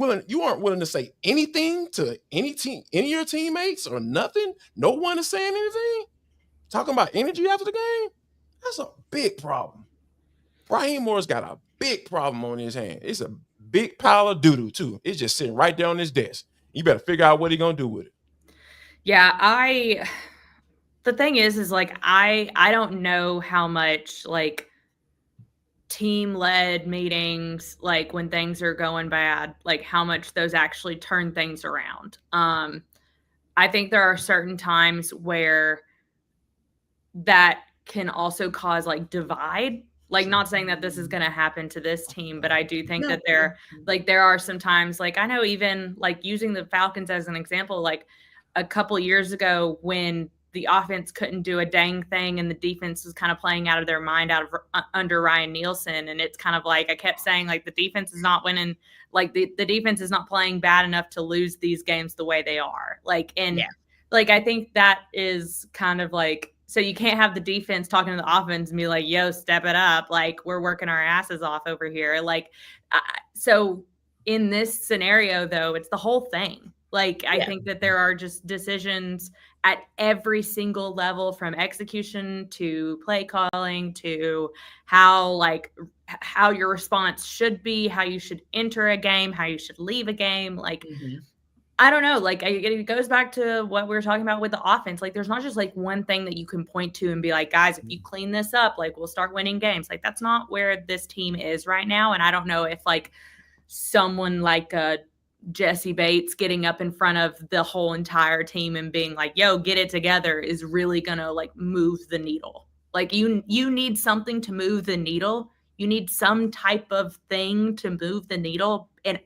willing to say anything to any team, any of your teammates or nothing, no one is saying anything, talking about energy after the game, that's a big problem. Raheem Morris got a big problem on his hand. It's a big pile of doo-doo, too. It's just sitting right there on his desk. You better figure out what he's going to do with it. Yeah, the thing is like, I don't know how much, like, team-led meetings, like when things are going bad, like how much those actually turn things around. I think there are certain times where that can also cause like divide. Like, not saying that this is going to happen to this team, but I do think that there are some times, like, I know even like using the Falcons as an example, like a couple years ago when the offense couldn't do a dang thing and the defense was kind of playing out of their mind under Ryan Nielsen. And it's kind of like I kept saying, like, the defense is not winning. Like, the defense is not playing bad enough to lose these games the way they are. Like, and like, I think that is kind of like, so you can't have the defense talking to the offense and be like, yo, step it up. Like, we're working our asses off over here. Like, so in this scenario, though, it's the whole thing. Like, I think that there are just decisions at every single level, from execution to play calling to how your response should be, how you should enter a game, how you should leave a game. Like, I don't know. Like, it goes back to what we were talking about with the offense. Like, there's not just like one thing that you can point to and be like, guys, if you clean this up, like, we'll start winning games. Like, that's not where this team is right now. And I don't know if like someone like Jesse Bates getting up in front of the whole entire team and being like, yo, get it together is really gonna like move the needle. Like, you need something to move the needle. You need some type of thing to move the needle. And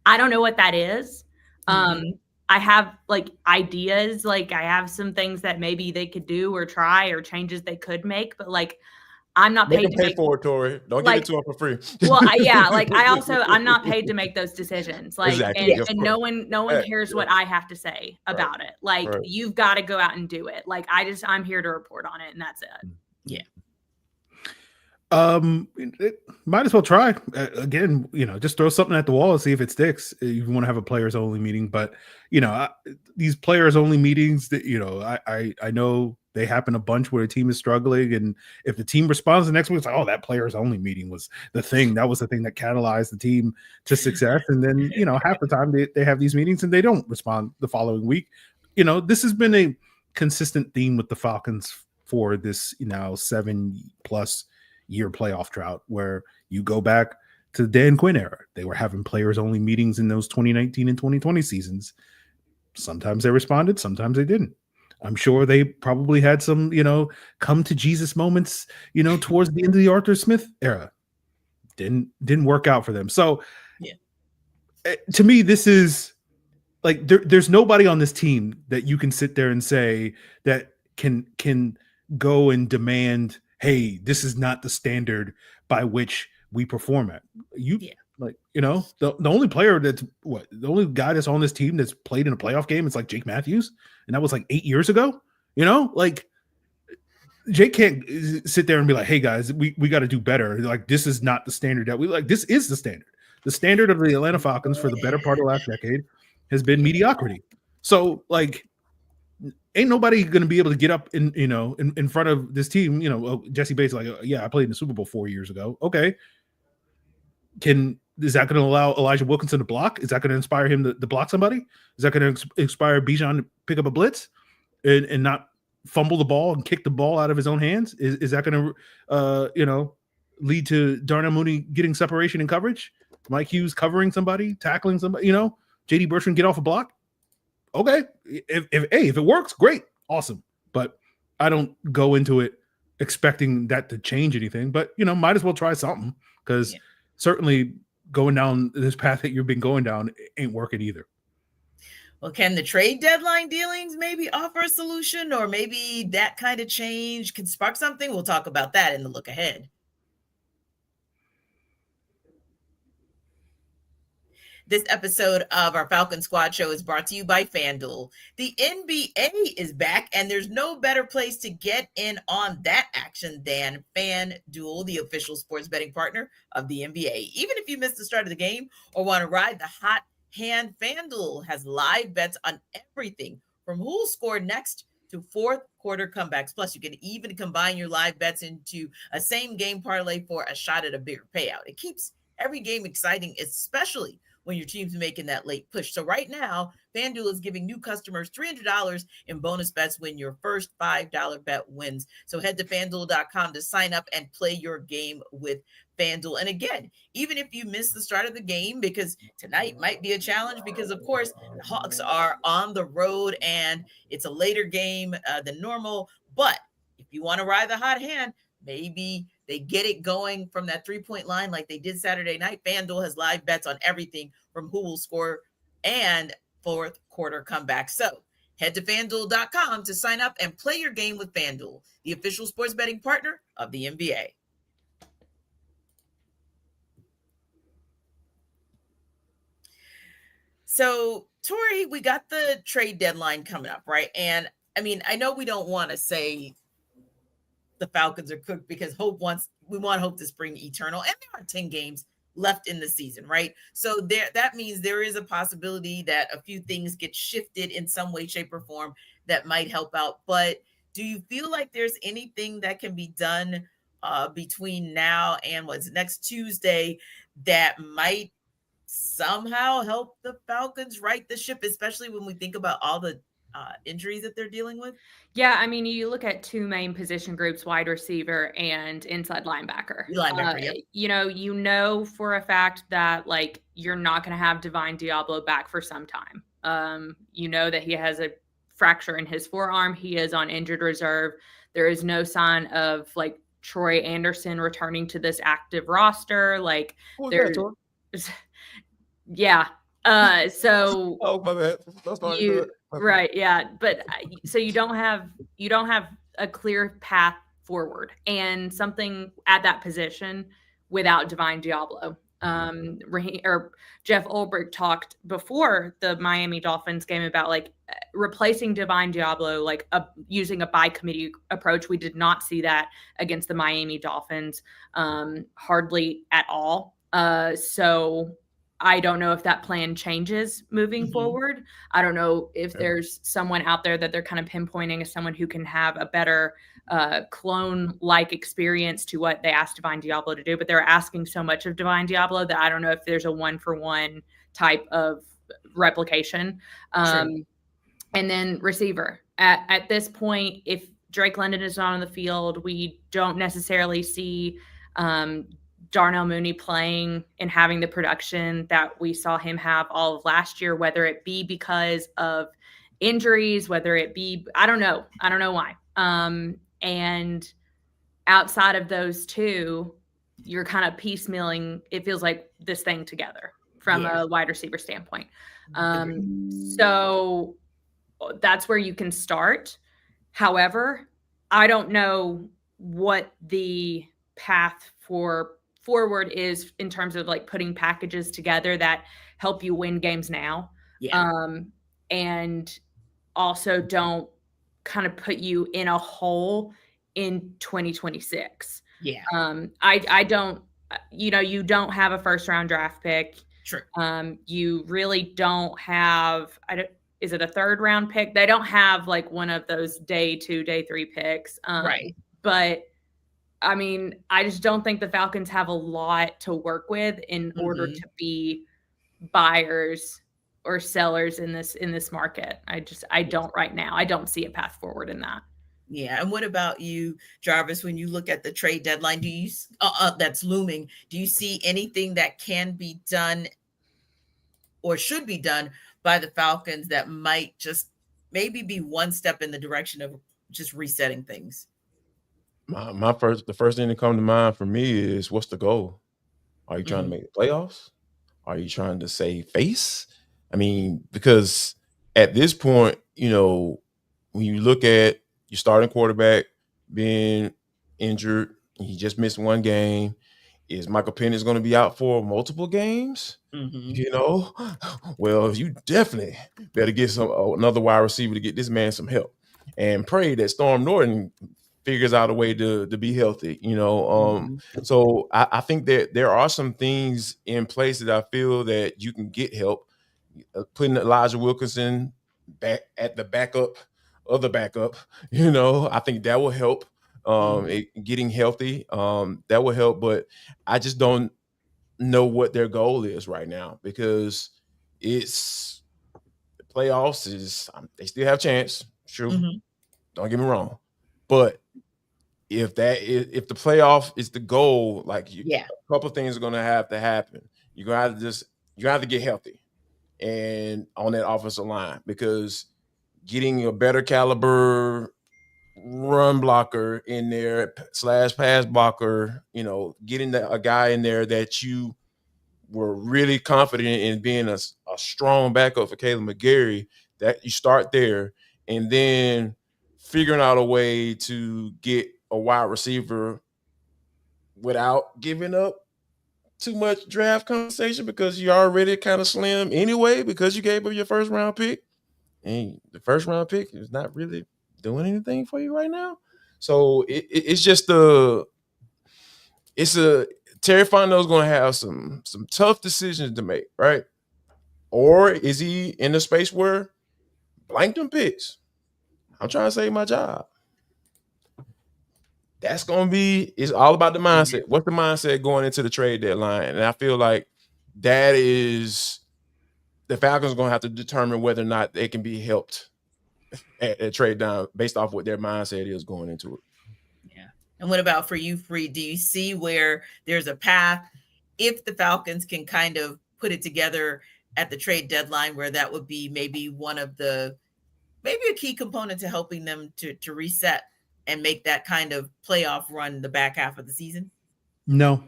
I don't know what that is. I have like ideas, like I have some things that maybe they could do or try or changes they could make, but like, I'm not paid to pay for it, Tori. Don't give it to her for free. Well, I'm not paid to make those decisions. Like, exactly. and no one cares what I have to say about it. Like, you've got to go out and do it. Like, I'm here to report on it, and that's it. Yeah. Might as well try again. Just throw something at the wall and see if it sticks. You want to have a players only meeting, but these players only meetings that I know they happen a bunch where a team is struggling, and if the team responds the next week, it's like, oh, that players only meeting was the thing. That was the thing that catalyzed the team to success. And then half the time they have these meetings and they don't respond the following week. This has been a consistent theme with the Falcons for this 7+ year playoff drought, where you go back to the Dan Quinn era. They were having players only meetings in those 2019 and 2020 seasons. Sometimes they responded, sometimes they didn't. I'm sure they probably had some, come to Jesus moments, towards the end of the Arthur Smith era. Didn't work out for them. So to me, this is like, there's nobody on this team that you can sit there and say that can go and demand, hey, this is not the standard by which we perform at. The only player the only guy that's on this team that's played in a playoff game is like Jake Matthews, and that was like 8 years ago. Like, Jake can't sit there and be like, hey guys, we got to do better. Like, this is not the standard that we like. This is the standard. The standard of the Atlanta Falcons for the better part of the last decade has been mediocrity. So like, ain't nobody going to be able to get up in front of this team. Jesse Bates, like, I played in the Super Bowl 4 years ago. Okay. Is that going to allow Elijah Wilkinson to block? Is that going to inspire him to block somebody? Is that going to inspire Bijan to pick up a blitz and not fumble the ball and kick the ball out of his own hands? Is that going to, lead to Darnell Mooney getting separation and coverage? Mike Hughes covering somebody, tackling somebody, JD Bertrand get off a block? Okay. If it works, great. Awesome. But I don't go into it expecting that to change anything, but might as well try something, because certainly going down this path that you've been going down ain't working either. Well, can the trade deadline dealings maybe offer a solution, or maybe that kind of change can spark something? We'll talk about that in the look ahead. This episode of our Falcons Squad Show is brought to you by FanDuel. The NBA is back, and there's no better place to get in on that action than FanDuel, the official sports betting partner of the NBA. Even if you missed the start of the game or want to ride the hot hand, FanDuel has live bets on everything from who will score next to fourth quarter comebacks. Plus, you can even combine your live bets into a same game parlay for a shot at a bigger payout. It keeps every game exciting, especially when your team's making that late push. So right now, FanDuel is giving new customers $300 in bonus bets when your first $5 bet wins. So head to FanDuel.com to sign up and play your game with FanDuel. And again, even if you miss the start of the game, because tonight might be a challenge, because of course the Hawks are on the road and it's a later game than normal. But if you want to ride the hot hand, maybe they get it going from that 3-point line like they did Saturday night. FanDuel has live bets on everything from who will score and fourth quarter comeback. So Head to FanDuel.com to sign up and play your game with FanDuel, the official sports betting partner of the NBA. So, Tori, we got the trade deadline coming up, right? And I mean, I know we don't want to say the Falcons are cooked because we want hope to spring eternal, and there are 10 games left in the season, right? So that means there is a possibility that a few things get shifted in some way, shape, or form that might help out. But do you feel like there's anything that can be done between now and next Tuesday that might somehow help the Falcons right the ship, especially when we think about all the injuries that they're dealing with? Yeah, I mean, you look at two main position groups, wide receiver and inside linebacker. Yep. You know for a fact that like you're not going to have Divine Diablo back for some time. You know that he has a fracture in his forearm. He is on injured reserve. There is no sign of like Troy Anderson returning to this active roster. Like there's yeah. So oh my bad. That's not you right, yeah, but so you don't have a clear path forward and something at that position without Divine Diablo. Jeff Ulbrich talked before the Miami Dolphins game about like replacing Divine Diablo, like using a by committee approach. We did not see that against the Miami Dolphins, hardly at all. So I don't know if that plan changes moving forward. I don't know if there's someone out there that they're kind of pinpointing as someone who can have a better clone-like experience to what they asked Divine Diablo to do. But they're asking so much of Divine Diablo that I don't know if there's a one-for-one type of replication. And then receiver. At this point, if Drake London is not on the field, we don't necessarily see Darnell Mooney playing and having the production that we saw him have all of last year, whether it be because of injuries, whether it be, I don't know why. And outside of those two, you're kind of piecemealing, it feels like, this thing together from a wide receiver standpoint. So that's where you can start. However, I don't know what the path forward is in terms of like putting packages together that help you win games now. And also don't kind of put you in a hole in 2026. I don't, you don't have a first round draft pick. You really don't have, is it a third round pick? They don't have like one of those day 2, day 3 picks. But I mean, I just don't think the Falcons have a lot to work with in order to be buyers or sellers in this market. I don't right now. I don't see a path forward in that. Yeah. And what about you, Jarvis? When you look at the trade deadline, do you that's looming? Do you see anything that can be done or should be done by the Falcons that might just maybe be one step in the direction of just resetting things? The first thing that comes to mind for me is, what's the goal? Are you trying to make the playoffs? Are you trying to save face? I mean, because at this point, when you look at your starting quarterback being injured, he just missed one game. Is Michael Penix going to be out for multiple games? Well, you definitely better get another wide receiver to get this man some help, and pray that Storm Norton figures out a way to be healthy, So I think that there are some things in place that I feel that you can get help. Putting Elijah Wilkinson back at the backup of the backup, I think that will help. Getting healthy, that will help. But I just don't know what their goal is right now, because it's the playoffs. They still have a chance. Sure, don't get me wrong, but if the playoff is the goal, a couple of things are going to have to happen. You're going to have to get healthy and on that offensive line, because getting a better caliber run blocker in there / pass blocker, getting a guy in there that you were really confident in being a strong backup for Caleb McGarry, that you start there. and then figuring out a way to get a wide receiver without giving up too much draft conversation because you're already kind of slim anyway because you gave up your first round pick, and the first round pick is not really doing anything for you right now. So it's just Terry Fontenot's going to have some tough decisions to make, right? Or is he in the space where blank them picks? I'm trying to save my job. That's going to be, it's all about the mindset. What's the mindset going into the trade deadline? And I feel like that is, the Falcons are going to have to determine whether or not they can be helped at trade down based off what their mindset is going into it. Yeah. And what about for you, Free? Do you see where there's a path if the Falcons can kind of put it together at the trade deadline where that would be maybe one of the, maybe a key component to helping them to reset and make that kind of playoff run the back half of the season? No.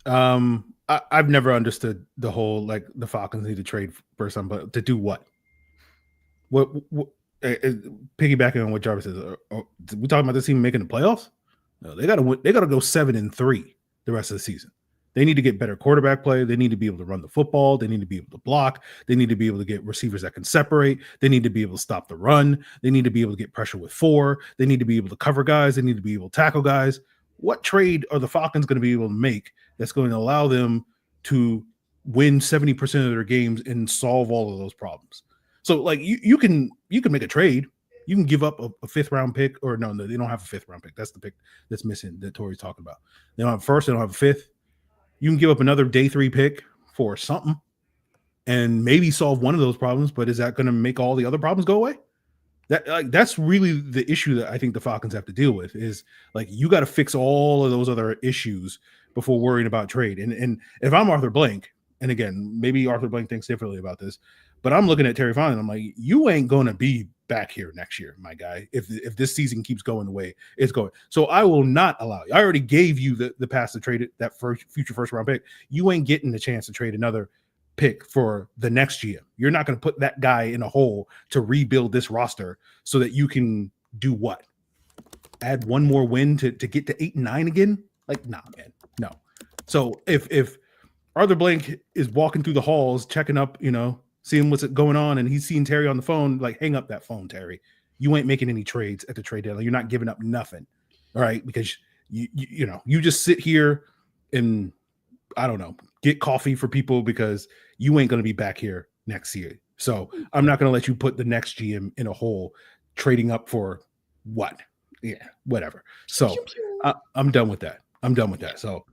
I've never understood the whole, like, the Falcons need to trade for somebody, but to do what? What piggybacking on what Jarvis says, we talking about this team making the playoffs? No, they gotta win, they gotta go 7-3 the rest of the season. They need to get better quarterback play. They need to be able to run the football. They need to be able to block. They need to be able to get receivers that can separate. They need to be able to stop the run. They need to be able to get pressure with 4. They need to be able to cover guys. They need to be able to tackle guys. What trade are the Falcons going to be able to make that's going to allow them to win 70% of their games and solve all of those problems? So, like, you can make a trade. You can give up a 5th round pick, or no, they don't have a 5th round pick. That's the pick that's missing that Tori's talking about. They don't have a 1st. They don't have a 5th. You can give up another day 3 pick for something and maybe solve one of those problems, but is that going to make all the other problems go away? That's really the issue that I think the Falcons have to deal with, is like, you got to fix all of those other issues before worrying about trade. And if I'm Arthur Blank, and again, maybe Arthur Blank thinks differently about this, but I'm looking at Terry Fontenot and I'm like, you ain't going to be back here next year, my guy, if this season keeps going the way it's going. So I will not allow you. I already gave you the pass to trade it, that future first round pick. You ain't getting the chance to trade another pick for the next GM. You're not going to put that guy in a hole to rebuild this roster so that you can do what? Add one more win to get to 8-9 again? Like, nah, man, no. So if Arthur Blank is walking through the halls, checking up, seeing what's going on, and he's seeing Terry on the phone, like, hang up that phone, Terry. You ain't making any trades at the trade deadline. You're not giving up nothing, all right? Because you just sit here and, I don't know, get coffee for people because you ain't going to be back here next year. So I'm not going to let you put the next GM in a hole trading up for what? Yeah, whatever. So I'm done with that. So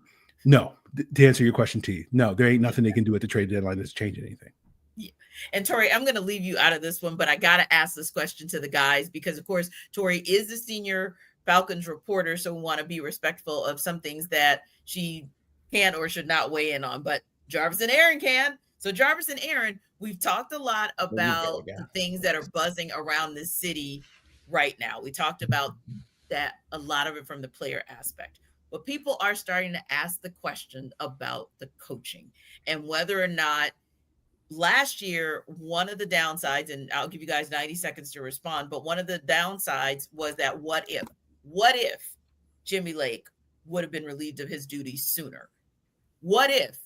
no, to answer your question, T, no, there ain't nothing they can do at the trade deadline that's changing anything. Yeah. And Tori, I'm going to leave you out of this one, but I got to ask this question to the guys because, of course, Tori is the senior Falcons reporter, so we want to be respectful of some things that she can or should not weigh in on. But Jarvis and Aaron can. So Jarvis and Aaron, we've talked a lot about the things that are buzzing around this city right now. We talked about that, a lot of it from the player aspect. But people are starting to ask the question about the coaching and whether or not last year, one of the downsides, and I'll give you guys 90 seconds to respond, but one of the downsides was that what if Jimmy Lake would have been relieved of his duties sooner? What if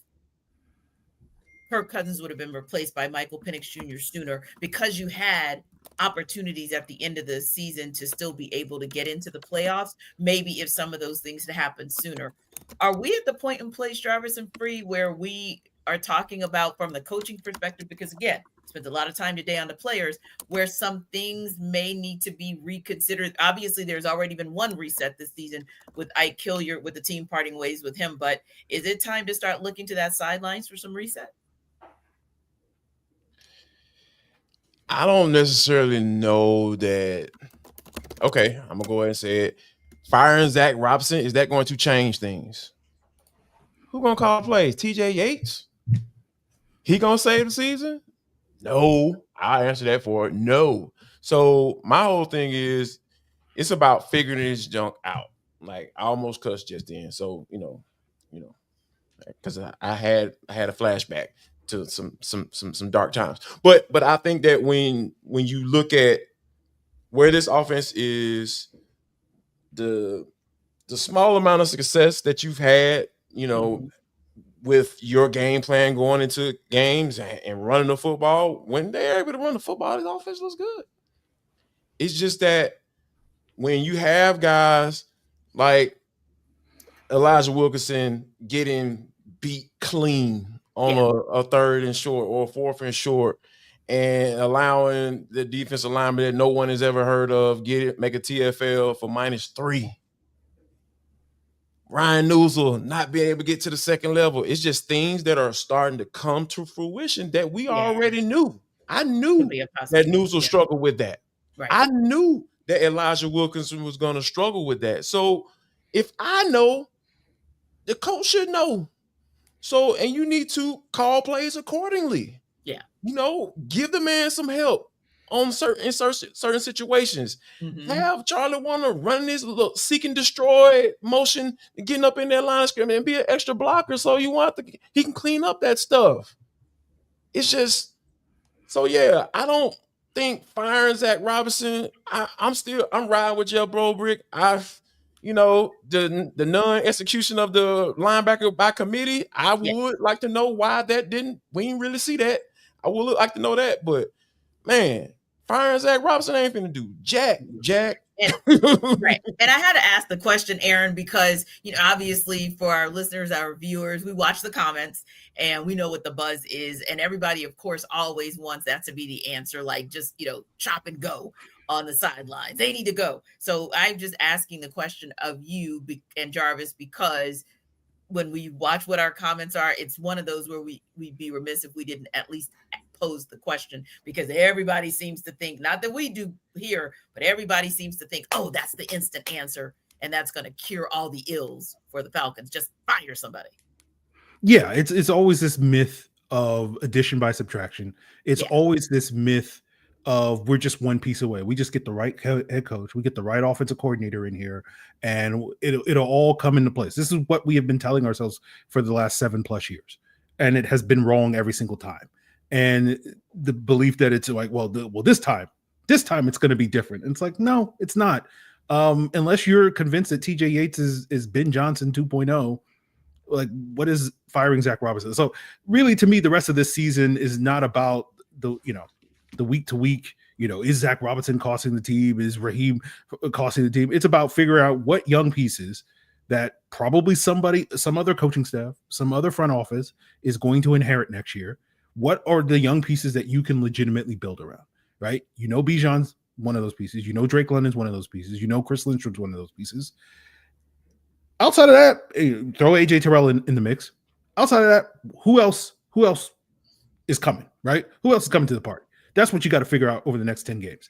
Kirk Cousins would have been replaced by Michael Penix Jr. sooner, because you had opportunities at the end of the season to still be able to get into the playoffs? Maybe if some of those things had happened sooner. Are we at the point in place, Jarvis and Free, where we are talking about from the coaching perspective? Because again, spent a lot of time today on the players, where some things may need to be reconsidered. Obviously, there's already been one reset this season with Ike Hilliard, with the team parting ways with him. But is it time to start looking to that sidelines for some reset? I don't necessarily know that. Okay, I'm gonna go ahead and say it. Firing Zach Robinson, is that going to change things? Who gonna call plays? TJ Yates? He gonna save the season? No. I'll answer that for it. No. So my whole thing is, it's about figuring this junk out. Like, I almost cussed just then. So because I had a flashback to some dark times. But I think that when you look at where this offense is, the small amount of success that you've had, with your game plan going into games and running the football, when they're able to run the football, this offense looks good. It's just that when you have guys like Elijah Wilkinson getting beat clean on a 3rd and short or a 4th and short, and allowing the defensive lineman that no one has ever heard of make a TFL for -3. Ryan Newsel not being able to get to the second level. It's just things that are starting to come to fruition that we already knew. I knew that Newsel struggled with that. Right. I knew that Elijah Wilkinson was going to struggle with that. So if I know, the coach should know. So, and you need to call plays accordingly. Yeah. Give the man some help on certain situations. Mm-hmm. Have Charlie Warner running this little seek and destroy motion, getting up in that line of scrimmage and be an extra blocker so he can clean up that stuff. It's just, so yeah, I don't think firing Zach Robinson, I'm riding with Jeff Brobrick. The non-execution of the linebacker by committee, I would like to know why we didn't really see that. I would like to know that, but man, firing Zach Robinson ain't finna do Jack. And, right. And I had to ask the question, Aaron, because, obviously for our listeners, our viewers, we watch the comments and we know what the buzz is. And everybody, of course, always wants that to be the answer, like just, chop and go on the sidelines. They need to go. So I'm just asking the question of you and Jarvis, because when we watch what our comments are, it's one of those where we'd be remiss if we didn't at least pose the question, because everybody seems to think, not that we do here, but everybody seems to think, oh, that's the instant answer, and that's going to cure all the ills for the Falcons. Just fire somebody. Yeah, it's always this myth of addition by subtraction. It's always this myth of we're just one piece away. We just get the right head coach, we get the right offensive coordinator in here, and it'll all come into place. This is what we have been telling ourselves for the last 7+ years, and it has been wrong every single time. And the belief that it's like, this time it's going to be different. And it's like, no, it's not. Unless you're convinced that TJ Yates is Ben Johnson 2.0, like, what is firing Zach Robinson? So really, to me, the rest of this season is not about the week to week, is Zach Robinson costing the team? Is Raheem costing the team? It's about figuring out what young pieces that probably some other coaching staff, some other front office is going to inherit next year. What are the young pieces that you can legitimately build around, right? Bijan's one of those pieces. Drake London's one of those pieces. Chris Lindstrom's one of those pieces. Outside of that, throw AJ Terrell in the mix. Outside of that, who else is coming, right? Who else is coming to the party? That's what you got to figure out over the next 10 games.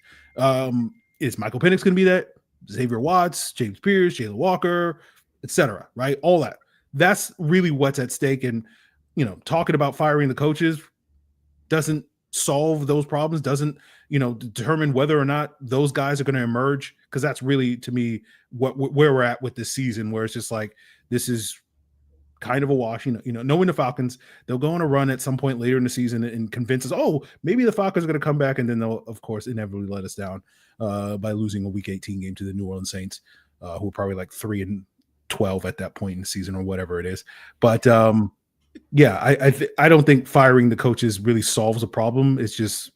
Is Michael Penix going to be that? Xavier Watts, James Pierce, Jalen Walker, etc., right? All that. That's really what's at stake. And, talking about firing the coaches doesn't solve those problems, doesn't, determine whether or not those guys are going to emerge. Because that's really, to me, where we're at with this season, where it's just like, this is kind of a wash. Knowing the Falcons, they'll go on a run at some point later in the season and convince us, oh, maybe the Falcons are going to come back, and then they'll, of course, inevitably let us down by losing a Week 18 game to the New Orleans Saints, who are probably like 3-12 at that point in the season or whatever it is. But I don't think firing the coaches really solves a problem. It's just,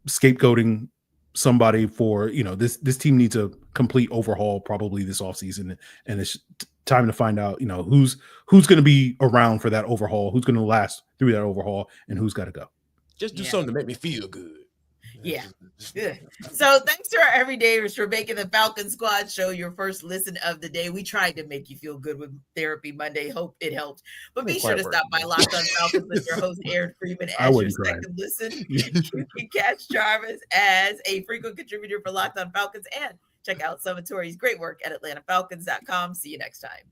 scapegoating somebody for, this team needs a complete overhaul probably this offseason, and it's time to find out, who's going to be around for that overhaul, who's going to last through that overhaul, and who's got to go. Just do something to make me feel good. Yeah. Good. So thanks to our everydayers for making the Falcons Squad Show your first listen of the day. We tried to make you feel good with Therapy Monday. Hope it helped. But be sure to stop by Locked On Falcons with your host, Aaron Freeman, as your second listen. You can catch Jarvis as a frequent contributor for Locked On Falcons, and check out some of Tori's great work at AtlantaFalcons.com. See you next time.